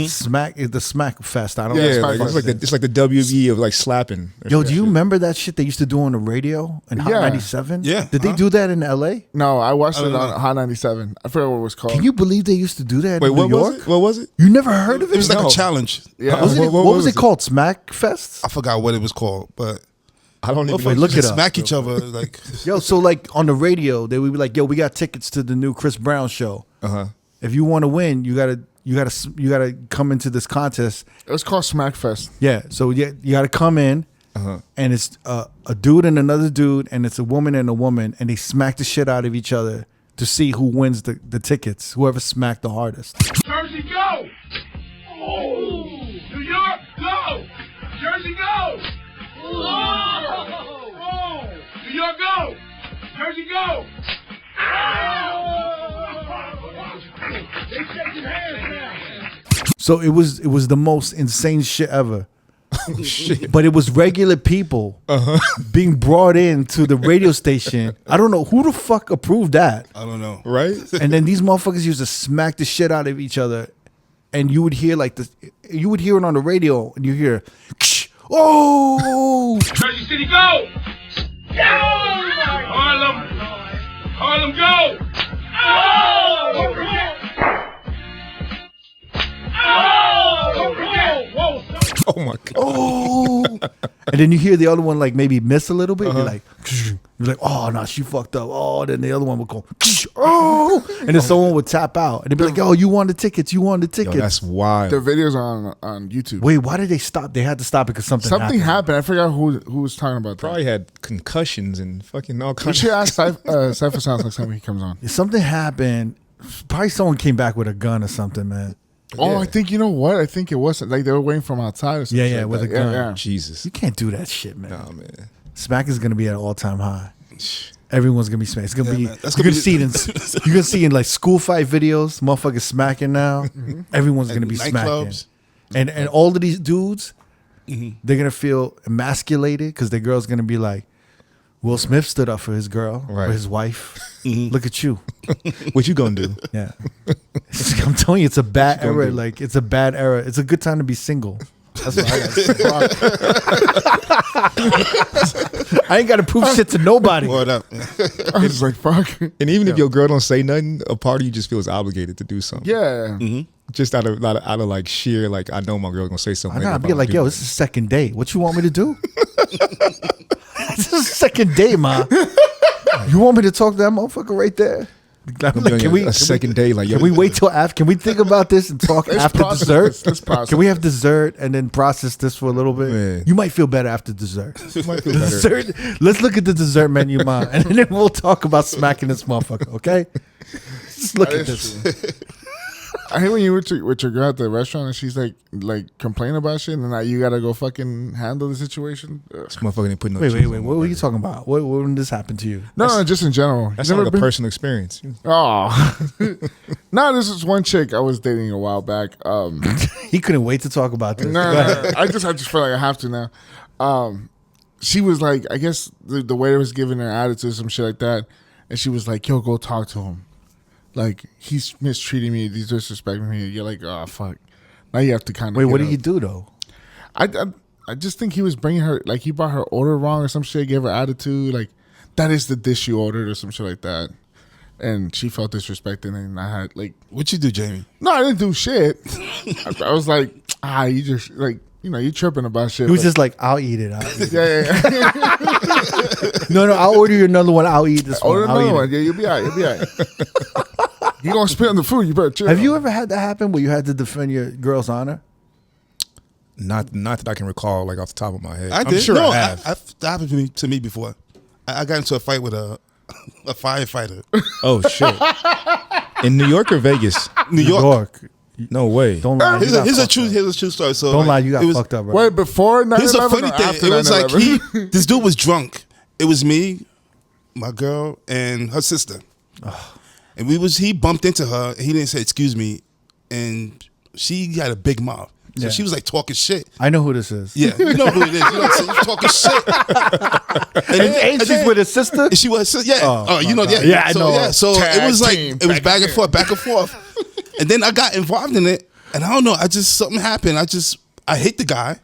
Smack is the smack fest. I don't know. Yeah, like, it's like the WB of like slapping. Yo, do you remember that shit they used to do on the radio in Hot 97? Yeah. Did they do that in LA? No, I watched it on Hot 97. I forgot what it was called. Can you believe they used to do that in New York? What was it? You never heard of it? It was like a challenge. Yeah. What was it called? Smack Fest? I forgot what it was called, but I don't even look it up. Smack each other like. Yo, so like on the radio, they would be like, "Yo, we got tickets to the new Chris Brown show. If you want to win, you gotta come into this contest." It was called Smack Fest. Yeah, so you gotta come in, and it's a dude and another dude, and it's a woman and a woman, and they smack the shit out of each other to see who wins the tickets. Whoever smacked the hardest. Jersey, go! Oh! New York, go! Jersey, go! Oh! Oh! New York, go! Jersey, go! They shaking hands now. So it was the most insane shit ever. But it was regular people being brought in to the radio station. I don't know who the fuck approved that. I don't know. Right? And then these motherfuckers used to smack the shit out of each other, and you would hear you would hear it on the radio, and you hear, oh, Jersey City, go! Go! Harlem, go! Oh! Oh! Oh my god! oh, And then you hear the other one like maybe miss a little bit. You're like, oh no, she fucked up. Oh, then the other one would go, oh, and then someone would tap out, and they'd be like, oh, you won the tickets. You won the tickets. Yo, that's wild. The videos are on YouTube. Wait, why did they stop? They had to stop it because something happened. I forgot who was talking about that. Probably had concussions and fucking all We kinds. should ask Cypher Sounds next time he comes on. If something happened, probably someone came back with a gun or something, man. Oh, I think, you know what? I think it was like they were waiting from outside or something. Yeah, with a gun. Yeah. Jesus. You can't do that shit, man. Nah, man. Smack is gonna be at an all-time high. Everyone's gonna be smacked. It's gonna be. Man, that's You're gonna gonna see it in. You're gonna see in like school fight videos. Motherfuckers smacking now. Everyone's gonna be smacking. Nightclubs. And all of these dudes, they're gonna feel emasculated because their girl's gonna be like, Will Smith stood up for his girl, Right. for his wife. Look at you. What you gonna do? Yeah. I'm telling you, it's a bad era. Like, it's a bad era. It's a good time to be single. That's what I got. I ain't got to prove shit to nobody. What up? I was like, fuck. And even if your girl don't say nothing, a part of you just feels obligated to do something. Yeah. Just out of like sheer, like, I know my girl gonna say something. I know. I'd be like, yo, this is second date. What you want me to do? This is second date, ma. You want me to talk to that motherfucker right there? Like, can we second day? Like, yo, can we wait till after? Can we think about this and talk after dessert? Let's process. Can we have dessert and then process this for a little bit? Man. You might feel better after dessert. You might feel better. Dessert. Let's look at the dessert menu, ma, and then we'll talk about smacking this motherfucker. Okay? Just look at this. I hate when you with your girl at the restaurant and she's like complaining about shit and then now you gotta go fucking handle the situation. This motherfucker didn't put no. Wait. cheese What on were my you talking about? When this happened to you? No, just in general. That's You not never like a been- personal experience. Oh. No, this is one chick I was dating a while back. He couldn't wait to talk about this. No. I just feel like I have to now. She was like, I guess the waiter was giving her attitude, some shit like that, and she was like, "Yo, go talk to him. Like he's mistreating me, he's disrespecting me." You're like, "Oh fuck." Now you have to kind of Wait, what did he do though? I just think he was bringing her like he brought her order wrong or some shit. Gave her attitude like that is the dish you ordered or some shit like that, and she felt disrespected. And I had like, What you do, Jamie? no, I didn't do shit. I was like, you just like. You know, you tripping about shit. He was but- just like, I'll eat it. yeah. No, I'll order you another one. I'll eat this one. Order I'll another eat one. it. Yeah, you'll be all right. You'll be all right. You gonna spit on the food? You better chill. Have you ever had that happen where you had to defend your girl's honor? Not that I can recall, like off the top of my head. I I'm did. sure No, I have. that happened to me before. I got into a fight with a firefighter. Oh shit! In New York or Vegas? New York. No way. Don't lie. You got Here's a fucked true up. story. So Don't lie. You got it was, fucked up, bro. Wait, before 9/11 Here's a funny or thing. after It was like 9/11? this dude was drunk. It was me, my girl, and her sister. And he bumped into her. And he didn't say excuse me, and she had a big mouth. So Yeah. she was like talking shit. I know who this is. Yeah, you know who it is. You know what I'm saying? Talking shit. Ain't she's with his sister? And she was, yeah. Oh, You know, my yeah. God. Yeah, I so, know. Yeah, so Tag it was like, team, it was back and forth. And then I got involved in it. And I don't know, something happened. I hit the guy.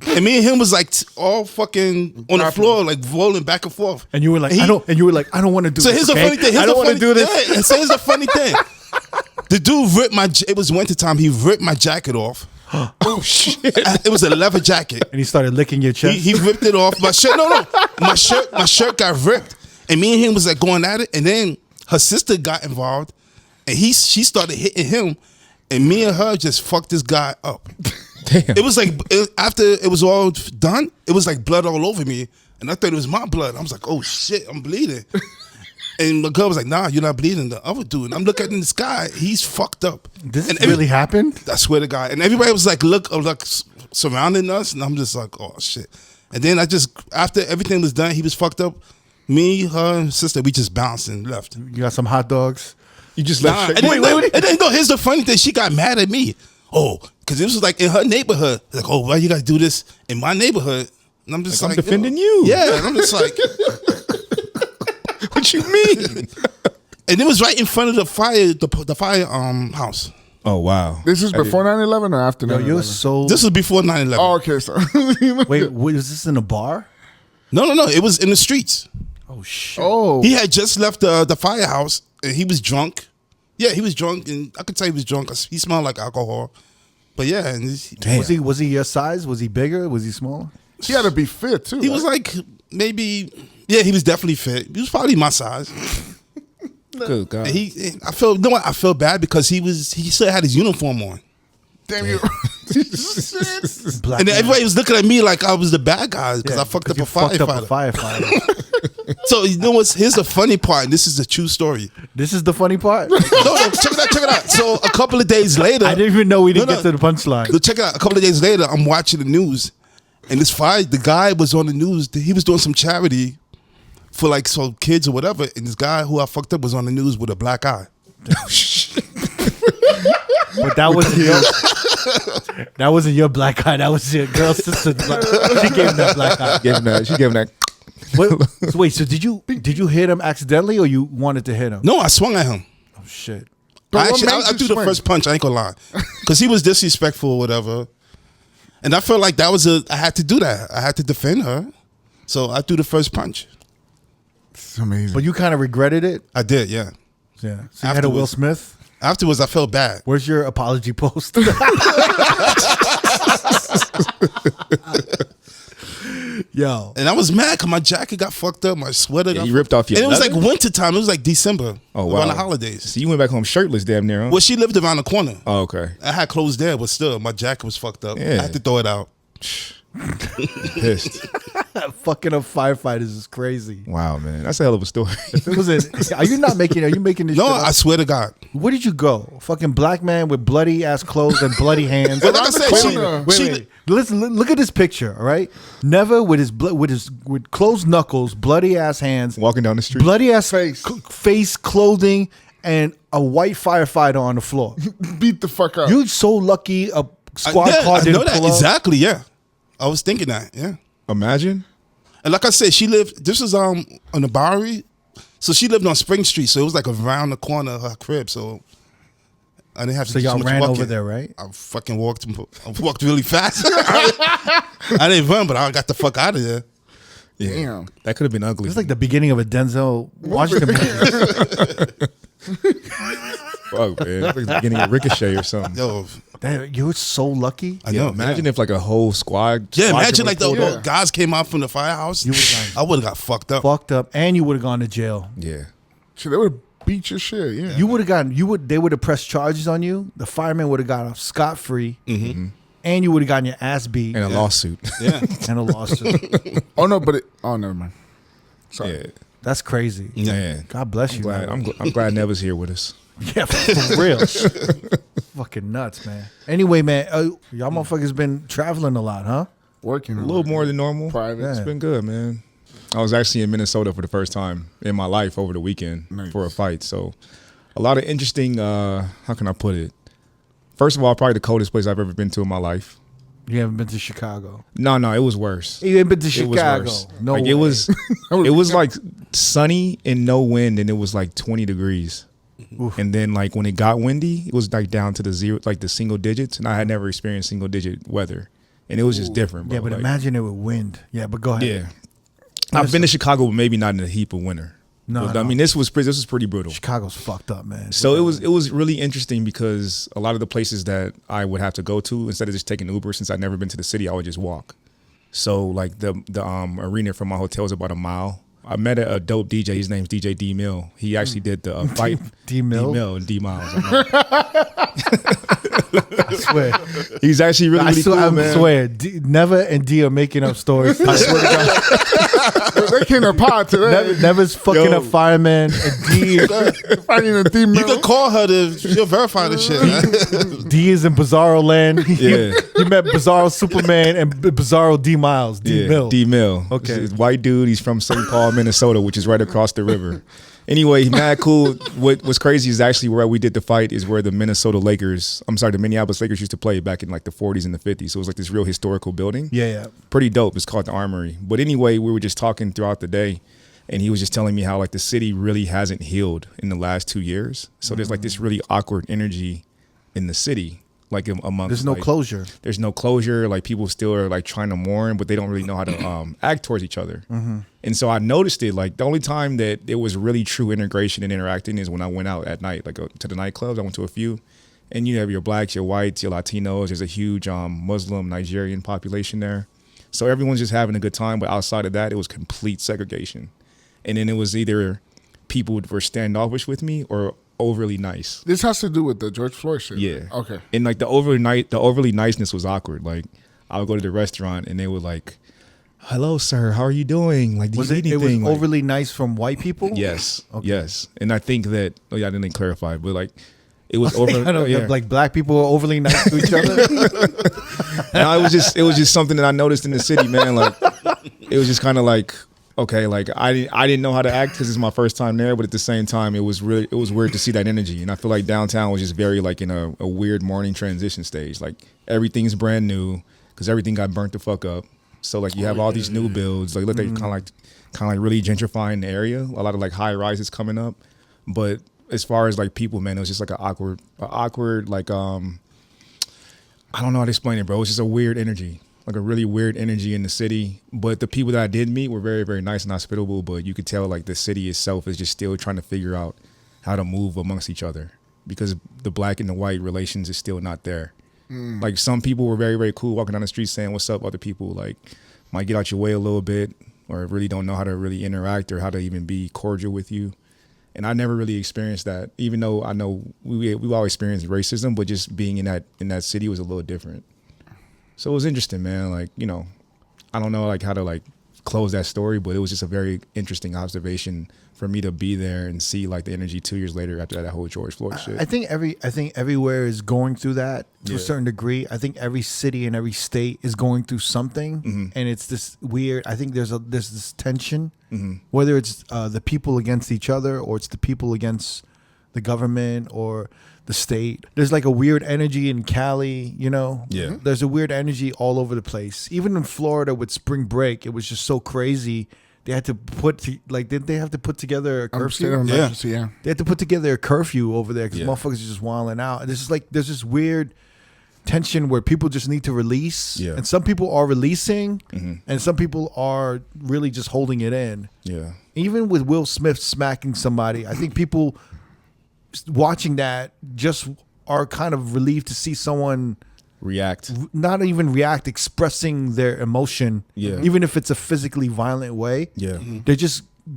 And me and him was like all fucking on the floor, like rolling back and forth. And you were like, And I don't want to do So this. here's the okay? funny thing. I don't want to do this. Yeah, and so here's the funny thing. The dude ripped it was wintertime. He ripped my jacket off. Oh shit! It was a leather jacket. And he started licking your chest. He ripped it off. My shirt, no. My shirt got ripped. And me and him was like going at it. And then her sister got involved. And she started hitting him. And me and her just fucked this guy up. Damn. It was like, after it was all done, it was like blood all over me. And I thought it was my blood. I was like, oh shit, I'm bleeding. And the girl was like, nah, you're not bleeding. The other dude. And I'm looking in this guy, he's fucked up. This and really happened? I swear to God. And everybody was like, surrounding us. And I'm just like, oh shit. And then after everything was done, he was fucked up. Me, her, and sister, we just bounced and left. You got some hot dogs? You just Nah, left. and then, and then, no, here's the funny thing. She got mad at me. Oh, because it was like in her neighborhood. Like, oh, why you got to do this in my neighborhood? And I'm just I'm like, defending yo. you. Yeah, and I'm just like, What you mean? and it was right in front of the fire house. Oh wow! This is before 9/11 or after 9/11? No, you're so. This was before 9/11. Oh, okay. So Wait, was this in a bar? No. It was in the streets. Oh shit! Oh, He had just left the firehouse, and he was drunk. Yeah, he was drunk, and I could tell he was drunk. 'Cause he smelled like alcohol. But yeah, and Was he your size? Was he bigger? Was he smaller? He had to be fit too. He was like maybe, yeah, he was definitely fit. He was probably my size. Good God. I felt bad because he still had his uniform on. Damn you. Black And then man. everybody was looking at me like I was the bad guy because I fucked up a firefighter. So you know what's? Here's the funny part. And this is a true story. This is the funny part. No, check it out. So a couple of days later, I didn't even know we didn't get to the punchline. So check it out. A couple of days later, I'm watching the news, and the guy was on the news. He was doing some charity for like some kids or whatever, and this guy who I fucked up was on the news with a black eye. But that wasn't your black eye. That was your girl sister. She gave him that black eye. She gave him that. Wait, so did you hit him accidentally or you wanted to hit him? No, I swung at him. Oh shit. But I what made threw you the swing? first punch. I ain't gonna lie, because he was disrespectful or whatever, and I felt like I had to do that. I had to defend her, so I threw the first punch. It's amazing. But you kind of regretted it? I did, yeah. Yeah. So you had a Will Smith? Afterwards, I felt bad. Where's your apology post? Yo. And I was mad because my jacket got fucked up, my sweater got You ripped off your And it was leather? like winter time. It was like December. Oh, wow. Around the holidays. So you went back home shirtless damn near, huh? Well, she lived around the corner. Oh, okay. I had clothes there, but still, my jacket was fucked up. Yeah. I had to throw it out. Pissed. Fucking up firefighters is crazy. Wow, man. That's a hell of a story. It was are you making this No, shit up? I swear to God. Where did you go? Fucking black man with bloody ass clothes and bloody hands. But like I said, Wait. Listen, look at this picture, all right? Never with with closed knuckles, bloody ass hands, Walking down the street. bloody ass Face. face, clothing, and a white firefighter on the floor. Beat the fuck up. You're so lucky a squad Yeah, car I didn't know that. pull up. Exactly, yeah. I was thinking that, yeah. Imagine. And like I said, she lived, this was on the Bowery. So she lived on Spring Street. So it was like around the corner of her crib. So I didn't have to So do y'all much ran walking. over there, right? I fucking walked really fast. I didn't run, but I got the fuck out of there. Yeah. Damn. That could have been ugly. It's like the beginning of a Denzel Washington movie. Fuck, man. It's like the beginning of Ricochet or something. Yo, Damn, you're so lucky. I know. Imagine if like a whole squad. Yeah, squad imagine could like the pulled up. guys came out from the firehouse. I would have got fucked up. Fucked up, and you would have gone to jail. Yeah. Shit, they would have beat your shit. Yeah. You would have gotten. They would have pressed charges on you. The fireman would have got off scot free, and you would have gotten your ass beat And a lawsuit. Yeah. and a lawsuit. Oh no, but never mind. Sorry. Yeah. That's crazy. Man. God bless you. Glad, man. I'm glad Neva's here with us. Yeah, for real. Fucking nuts, man. Anyway, man, y'all motherfuckers been traveling a lot, huh? Working A little more than normal. private. It's been good, man. I was actually in Minnesota for the first time in my life over the weekend for a fight. So a lot of interesting, how can I put it? First of all, probably the coldest place I've ever been to in my life. You haven't been to Chicago. No, it was worse. You haven't been to It was Chicago. worse. No, like way. it was like sunny and no wind, and it was like 20 degrees. Oof. And then like when it got windy, it was like down to the zero, like the single digits, and I had never experienced single digit weather, and it was just different, bro. Yeah, but like, imagine it with wind. Yeah, but go ahead. yeah. I've been to Chicago, but maybe not in the heat of winter. No, But, no. I mean this was pretty brutal. Chicago's fucked up, man. So it was really interesting because a lot of the places that I would have to go to, instead of just taking Uber, since I'd never been to the city, I would just walk. So like the arena from my hotel is about a mile. I met a dope DJ. His name's DJ D Mill. He actually did the fight. D Mill? D Mill and D Miles. I I swear. know. He's actually really, really cool, I man. swear. Never and D are making up stories. I swear to God. They came to pod today. Never's fucking up fireman. And D Finding a team You could call her she'll verify this shit, man. D is in Bizarro land. Yeah. He met Bizarro Superman and Bizarro D Miles. D Mill. D Mill. Okay. He's a white dude. He's from St. Paul, Minnesota, which is right across the river. Anyway, mad cool. What's crazy is actually where we did the fight is where the the Minneapolis Lakers used to play back in like the 40s and the 50s. So it was like this real historical building. Yeah. Pretty dope. It's called the Armory. But anyway, we were just talking throughout the day, and he was just telling me how like the city really hasn't healed in the last 2 years. So there's like this really awkward energy in the city. Like amongst, There's no like, closure. There's no closure. Like people still are like trying to mourn, but they don't really know how to act towards each other. And so I noticed it. Like the only time that it was really true integration and interacting is when I went out at night, like to the nightclubs. I went to a few, and you have your blacks, your whites, your Latinos. There's a huge Muslim Nigerian population there. So everyone's just having a good time, but outside of that, it was complete segregation. And then it was either people were standoffish with me or overly nice. This has to do with the George Floyd shit. Yeah. Okay. And like the overly niceness was awkward. Like I would go to the restaurant and they would like, "Hello, sir. How are you doing? Like, do you need anything?" It was overly nice from white people? Yes. Okay. Yes. And I think that, I didn't clarify, but like it was over. Like black people are overly nice to each other. No, it was just something that I noticed in the city, man. Like it was just kind of like, okay, like I didn't know how to act because it's my first time there, but at the same time, it was weird to see that energy, and I feel like downtown was just very like in a weird morning transition stage. Like everything's brand new because everything got burnt the fuck up. So like you have all these new builds, like look, they kind of like really gentrifying the area. A lot of like high rises coming up, but as far as like people, man, it was just like an awkward like I don't know how to explain it, bro. It was just a weird energy. Like a really weird energy in the city. But the people that I did meet were very, very nice and hospitable. But you could tell like the city itself is just still trying to figure out how to move amongst each other because the black and the white relations is still not there. Like some people were very, very cool walking down the street saying, "What's up?" Other people like might get out your way a little bit or really don't know how to really interact or how to even be cordial with you. And I never really experienced that, even though I know we all experienced racism, but just being in that city was a little different. So it was interesting, man. Like, I don't know like how to like close that story, but it was just a very interesting observation for me to be there and see like the energy 2 years later after that whole George Floyd shit. I think everywhere is going through that to a certain degree. I think every city and every state is going through something, and it's this weird. I think there's this tension, whether it's the people against each other or it's the people against the government or the state. There's like a weird energy in Cali, Yeah. There's a weird energy all over the place. Even in Florida with spring break, it was just so crazy. They had to did they have to put together a curfew? Yeah. They had to put together a curfew over there because Yeah. motherfuckers are just wilding out. And this is like there's this weird tension where people just need to release, Yeah. and some people are releasing, and some people are really just holding it in. Yeah. Even with Will Smith smacking somebody, I think people watching that just are kind of relieved to see someone React. not even react, expressing their emotion, Yeah. even if it's a physically violent way. Yeah. They're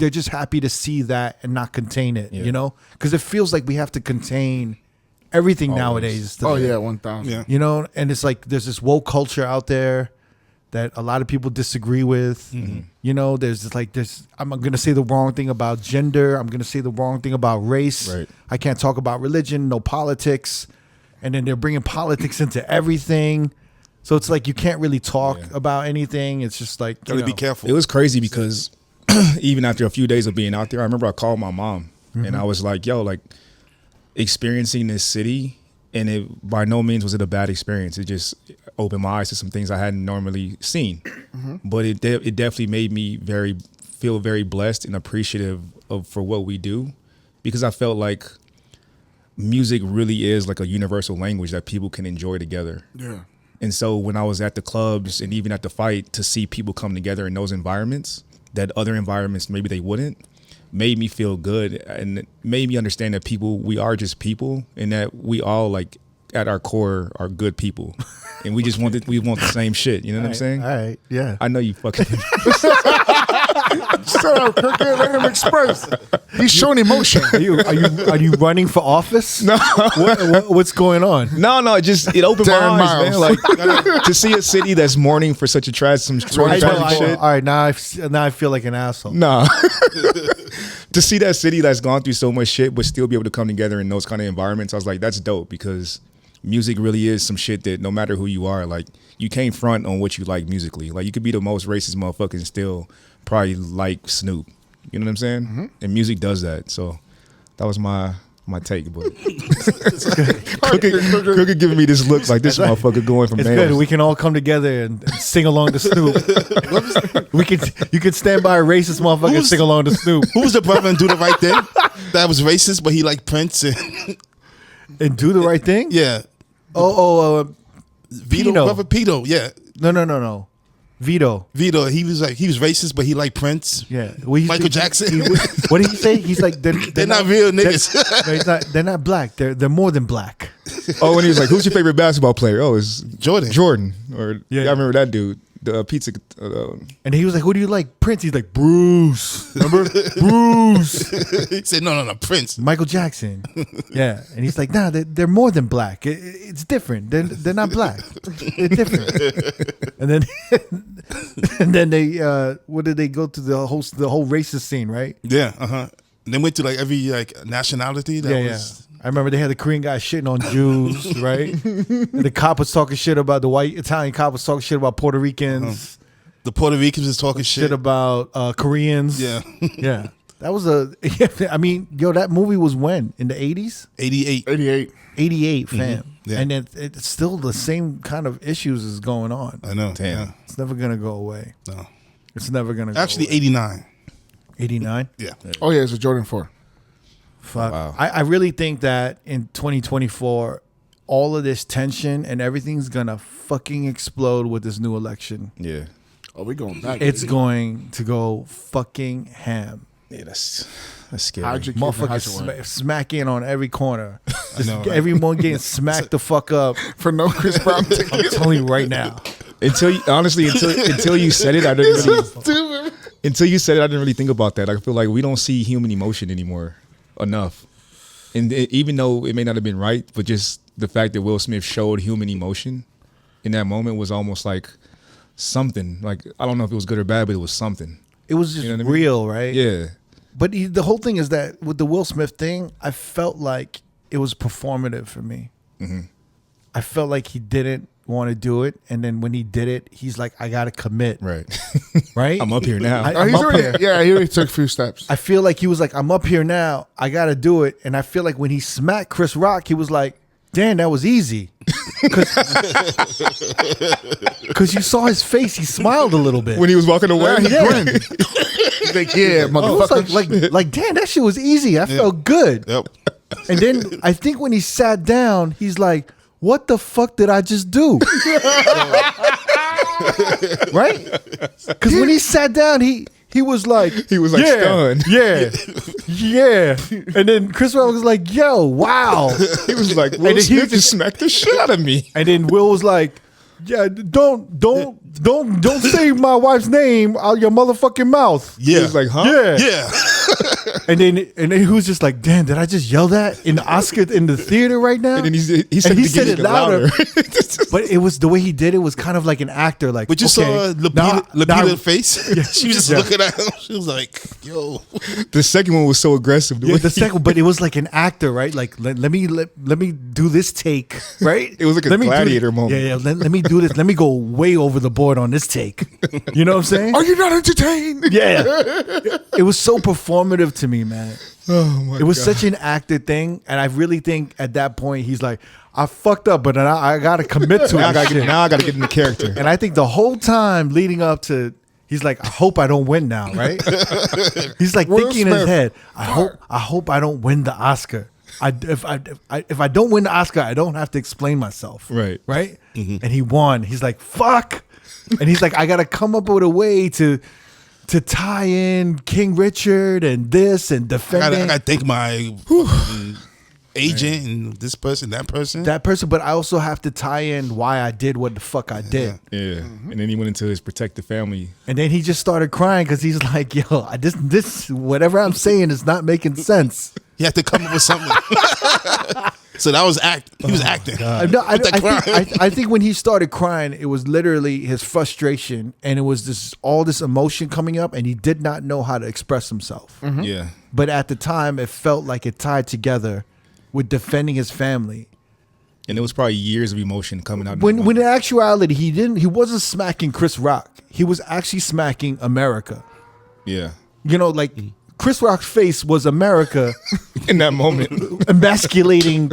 just happy to see that and not contain it, Yeah. because it feels like we have to contain everything Always. nowadays. Oh yeah, 1,000. Yeah. And it's like there's this woke culture out there that a lot of people disagree with. I'm gonna say the wrong thing about gender. I'm gonna say the wrong thing about race. Right. I can't talk about religion, no politics. And then they're bringing politics into everything. So it's like you can't really talk about anything. It's just like Gotta be careful. It was crazy because even after a few days of being out there, I remember I called my mom and I was like, yo, like experiencing this city, and it by no means was it a bad experience. It just opened my eyes to some things I hadn't normally seen. But it definitely made me feel very blessed and appreciative for what we do, because I felt like music really is like a universal language that people can enjoy together. Yeah. And so when I was at the clubs and even at the fight, to see people come together in those environments that other environments maybe they wouldn't, made me feel good and it made me understand that we are just people, and that we all like at our core are good people, and we want the same shit. You know what I'm saying? All right, yeah. I know you fucking. Shut up, Cricket. Let him express. He's showing emotion. Are you running for office? No. What's going on? No, it opened my Darren eyes, man. Miles. Like to see a city that's mourning for such a some tragic shit. All right, now I feel like an asshole. Nah. To see that city that's gone through so much shit but still be able to come together in those kind of environments, I was like, that's dope, because music really is some shit that no matter who you are, like you can't front on what you like musically. Like you could be the most racist motherfucker and still probably like Snoop. You know what I'm saying? And music does that. So that was my take, but Crooked giving me this look like this motherfucker going from It's nails. good. We can all come together and sing along to Snoop. You could stand by a racist motherfucker and sing along to Snoop. Who was the brother and do the right thing? That was racist, but he liked Prince And do the right thing? yeah. Vito. Brother Pito, yeah. No. Vito. He was racist, but he liked Prince. Yeah. Michael Jackson. What did he say? He's like, They're not real niggas. They're not black. They're more than black. Oh, when he was like, who's your favorite basketball player? Oh, it's Jordan. Or Yeah. I remember that dude. the pizza. And he was like, "Who do you like?" Prince. He's like, "Bruce." Remember, Bruce. He said, "No, Prince." Michael Jackson. Yeah, and he's like, "Nah, they're more than black. It's different. They're not black. They're different." And then they what did they go to the whole racist scene, right? Yeah, And they went to like every like nationality. Yeah. I remember they had the Korean guy shitting on Jews, right? And the cop was talking shit about the white Italian cop was talking shit about Puerto Ricans. The Puerto Ricans was talking shit about Koreans. Yeah. Yeah. That was I mean, that movie was when? In the 80s? 88. 88, fam. Yeah. And it's still the same kind of issues is going on. I know. Damn. Yeah. It's never going to go away. No. It's never going to go Actually, away. 89. 89? Yeah. Oh yeah, it's a Jordan 4. Fuck. Wow. I really think that in 2024, all of this tension and everything's going to fucking explode with this new election. Yeah. Oh, we going back. It's going to go fucking ham. Yeah, that's scary. Hide your kid and hide your wife. Motherfuckers smacking on every corner. I know, right? Everyone getting smacked the fuck up. for no Chris Brown I'm tickets. telling you right now. Until you said it, I didn't really, Stupid. until you said it, I didn't really think about that. I feel like we don't see human emotion anymore enough. And even though it may not have been right, but just the fact that Will Smith showed human emotion in that moment was almost like something. Like, I don't know if it was good or bad, but it was something. It was just You know what I mean? real, right? Yeah. But the whole thing is that with the Will Smith thing, I felt like it was performative for me. Mm-hmm. I felt like he didn't want to do it, and then when he did it, he's like, "I gotta commit." Right. Right? I'm up here now. I- Oh, he's I'm up already, here. yeah, he already took a few steps. I feel like he was like, "I'm up here now. I gotta do it." And I feel like when he smacked Chris Rock, he was like, "Damn, that was easy." Because you saw his face, he smiled a little bit. When he was walking away, he Yeah. grinned. He's like, yeah, I was motherfucker. like, damn, that shit was easy. I felt good. Yep. And then I think when he sat down, he's like, "What the fuck did I just do?" Right? Because when he sat down, he was like, He was like stunned. yeah. And then Chris Rock was like, "Yo, wow." He was like, then Will he Smith just smacked the shit out of me. And then Will was like, "Yeah, don't say my wife's name out your motherfucking mouth." Yeah. He was like, huh? Yeah. Yeah. And then he was just like, "Damn, did I just yell that in the Oscar in the theater right now?" And then he said, And he to said get it louder. louder. But it was the way he did it was kind of like an actor. Like, But you saw Lupita's face? She was just Yeah. looking at him. She was like, yo. The second one was so aggressive. Yeah, the second, but it was like an actor, right? Like, let me do this take, right? It was like a Let me do- gladiator moment. Yeah. Let me do this. Let me go way over the board on this take. You know what I'm saying? Are you not entertained? Yeah. It was so performative to me, man. Oh my It was God. such an actor thing, and I really think at that point he's like, "I fucked up, but I gotta commit to Now I it." gotta get in the character. And I think the whole time leading up to, he's like, "I hope I don't win now," right? He's like Will thinking in his Smith. head, I hope I don't win the Oscar. If I don't win the Oscar, I don't have to explain myself." Right. Right? And he won. He's like, "Fuck." And he's like, "I gotta come up with a way to tie in King Richard and this and I defending gotta thank my agent and this person, that person. that person, but I also have to tie in why I did what the fuck I did." Yeah. And then he went into his protect the family. And then he just started crying because he's like, "Yo, this whatever I'm saying is not making sense." He had to come up with something. So that was He was acting. I think when he started crying, it was literally his frustration, and it was all this emotion coming up, and he did not know how to express himself. Yeah. But at the time, it felt like it tied together with defending his family. And it was probably years of emotion coming out. When in actuality, he wasn't smacking Chris Rock. He was actually smacking America. Yeah. You know, like Chris Rock's face was America In that moment. emasculating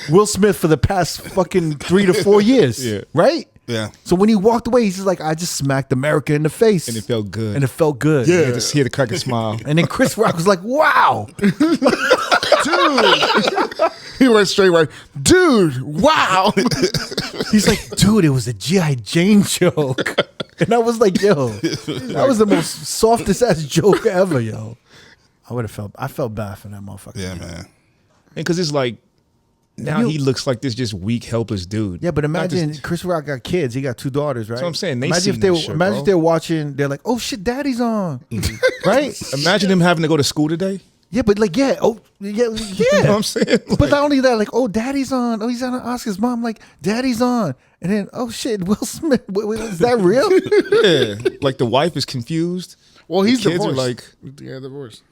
Will Smith for the past fucking 3 to 4 years. Yeah. Right? Yeah. So when he walked away, he's just like, "I just smacked America in the face." And it felt good. And it felt good. He had to crack a smile. And then Chris Rock was like, "Wow." He went straight right. Dude, wow. He's like, "Dude, it was a G.I. Jane joke." And I was like, "Yo, that was the most softest ass joke ever, yo." I felt bad for that motherfucker. Yeah, man. And because it's like, Now he looks like this just weak, helpless dude. Yeah, but imagine Chris Rock got kids. He got 2 daughters, right? That's what I'm saying. Imagine if they're watching. They're like, oh shit, daddy's on, right? Imagine him having to go to school today. Yeah, but like, yeah. You know what I'm saying? But not only that, like, oh, daddy's on. Oh, he's on Oscar's mom. Like, daddy's on. And then, oh shit, Will Smith. Wait, is that real? Yeah, like the wife is confused. Well, he's the kids divorced. Are like, yeah, divorced.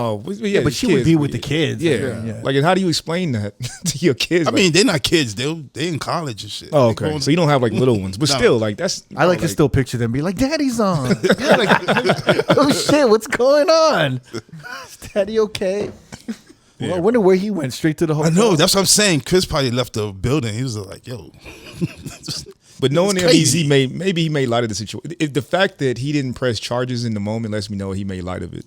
Oh, yeah, but she would be with the kids. Yeah. Like, and how do you explain that to your kids? I mean, they're not kids. They in college and shit. Oh, okay. So you don't have like little ones, but still, like that's. I like to still picture them be like, "Daddy's on." Yeah, like, oh shit, what's going on? Is Daddy okay? Well, I wonder where he went. Straight to the hotel. I know. That's what I'm saying. Chris probably left the building. He was like, "Yo." But knowing him, maybe he made light of the situation. The fact that he didn't press charges in the moment lets me know he made light of it.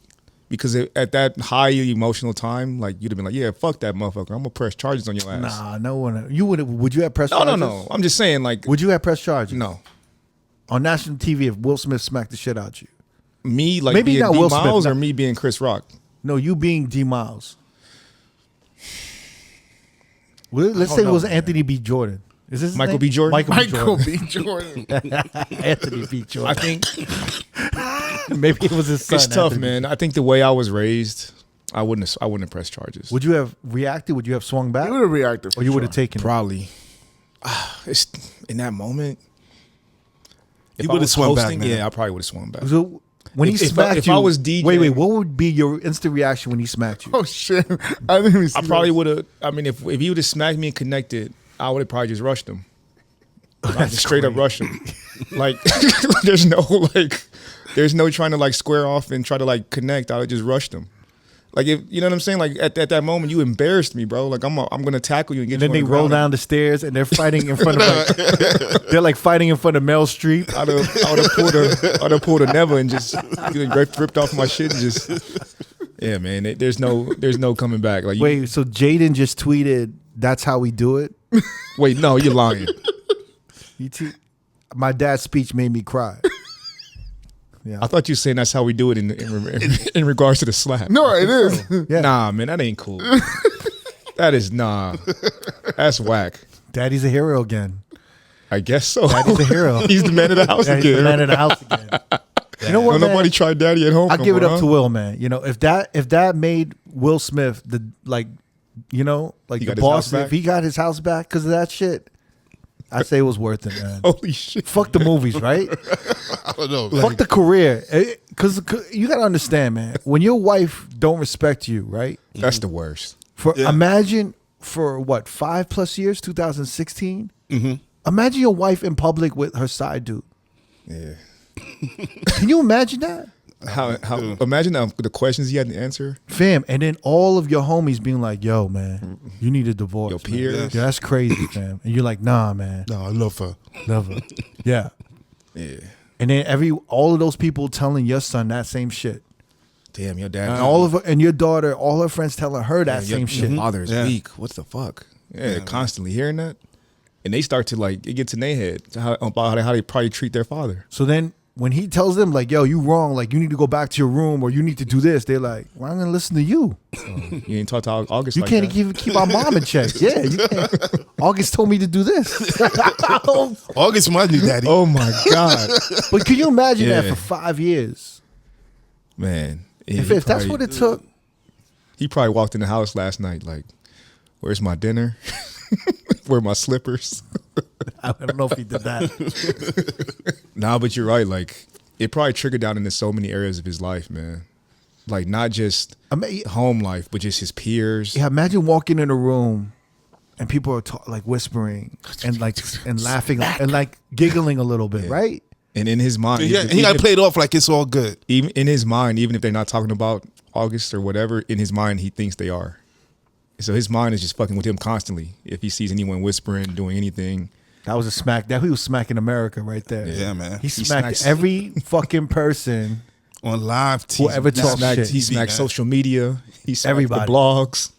Because at that high emotional time, like you'd have been like, "Yeah, fuck that motherfucker. I'm gonna press charges on your ass." Nah, no one. You would. Would you have pressed charges? No. I'm just saying, like, would you have pressed charges? No. On national TV, if Will Smith smacked the shit out you, me like maybe being not D Will Miles Smith, or me being Chris Rock. No, you being D Miles. Well, let's say it was Anthony B. Jordan. Is this his Michael name? B. Jordan? Michael B. Jordan. Anthony B. Jordan. I think maybe it was his son. it's tough, Anthony. man. I think the way I was raised, I wouldn't have pressed charges. Would you have reacted? Would you have swung back? You would have reacted, or you would have taken it? Probably. It's in that moment. You would have swung back, man. Yeah, I probably would have swung back. So when he smacked if you, I was DJ, wait, what would be your instant reaction when he smacked you? Oh shit! I didn't even see I probably would have. I mean, if he would have smacked me and connected, I would have probably just rushed him. I just straight up rush him. Like there's no trying to like square off and try to like connect. I would just rush them. Like if you know what I'm saying. Like at that moment, you embarrassed me, bro. Like I'm gonna tackle you and get And you. then they on the roll ground. down the stairs and they're fighting in front of they're like fighting in front of Mel Streep. I'd have pulled a never and just ripped off my shit and just. Yeah, man. There's no coming back. Like wait, so Jaden just tweeted, "That's how we do it." Wait, no, you're lying. My dad's speech made me cry. Yeah, I thought you were saying that's how we do it in regards to the slap. No, it is. Yeah. Nah, man, that ain't cool. That is that's whack. Daddy's a hero again. I guess so. Daddy's a hero. He's the man of the house Yeah, he's again. the man of the house again. You know what, Don't man? nobody tried daddy at home. I'll give it up to Will, man. You know, if that made Will Smith the like the boss, if he got his house back because of that shit, I say it was worth it, man. Holy shit. Fuck the movies, right? I don't know. Fuck the career. Because you got to understand, man, when your wife don't respect you, right? That's the worst. Imagine for what, 5+ years, 2016? Mm-hmm. Imagine your wife in public with her side dude. Yeah. Can you imagine that? How imagine the questions he had to answer. Fam, and then all of your homies being like, "Yo, man, you need a divorce." Your peers. Man. Yeah, that's crazy, fam. And you're like, "Nah, man, No, I love her. love her." Yeah. Yeah. And then all of those people telling your son that same shit. Damn, your dad. And your daughter, all her friends telling her that same shit. Your father is weak. What the fuck? Yeah, constantly hearing that. And they start to like, it gets in their head about how they probably treat their father. So then when he tells them like, "Yo, you wrong, like you need to go back to your room or you need to do this," they're like, "Well, I'm gonna listen to you." You ain't talk to August. You like can't that. even keep our mom in check. Yeah, you can't. August told me to do this. August my new daddy. Oh my God. But can you imagine that for 5 years? Man. If that's what it took. He probably walked in the house last night like, "Where's my dinner? Where are my slippers?" I don't know if he did that. Nah, but you're right. Like, it probably trickled down into so many areas of his life, man. Like, not just home life, but just his peers. Yeah, imagine walking in a room and people are like whispering and like and laughing and like giggling a little bit, right? And in his mind, He got played off like it's all good. Even in his mind, even if they're not talking about August or whatever, in his mind, he thinks they are. So his mind is just fucking with him constantly. If he sees anyone whispering, doing anything. That was a smack. He was smacking America right there. Yeah, man. He smacked every fucking person on live TV. Whoever talks shit. He smacked social media. He smacked everybody. the blogs.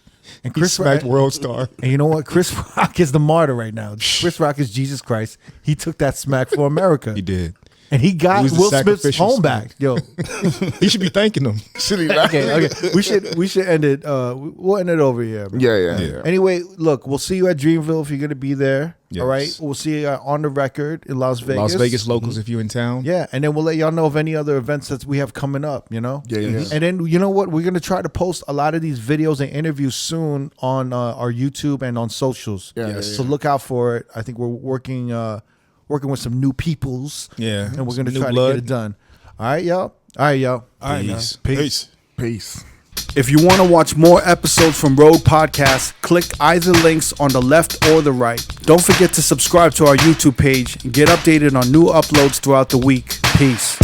And Chris he smacked World Star. And you know what? Chris Rock is the martyr right now. Chris Rock is Jesus Christ. He took that smack for America. He did. And he got Who's the Will Smith's sacrificial home son? back. Yo. He should be thanking them. Okay. We should end it. We'll end it over here. Man. Yeah. Anyway, look, we'll see you at Dreamville if you're gonna be there. Yes. All right. We'll see you on the record in Las Vegas. Las Vegas locals, if you're in town. Yeah, and then we'll let y'all know of any other events that we have coming up. You know. Yeah. And then you know what? We're gonna try to post a lot of these videos and interviews soon on our YouTube and on socials. Yeah. So look out for it. I think we're working with some new peoples. Yeah. And we're gonna Some new try to blood. get it done. All right, y'all. All right, man. Peace. Peace. If you want to watch more episodes from R.O.A.D Podcast, click either links on the left or the right. Don't forget to subscribe to our YouTube page and get updated on new uploads throughout the week. Peace.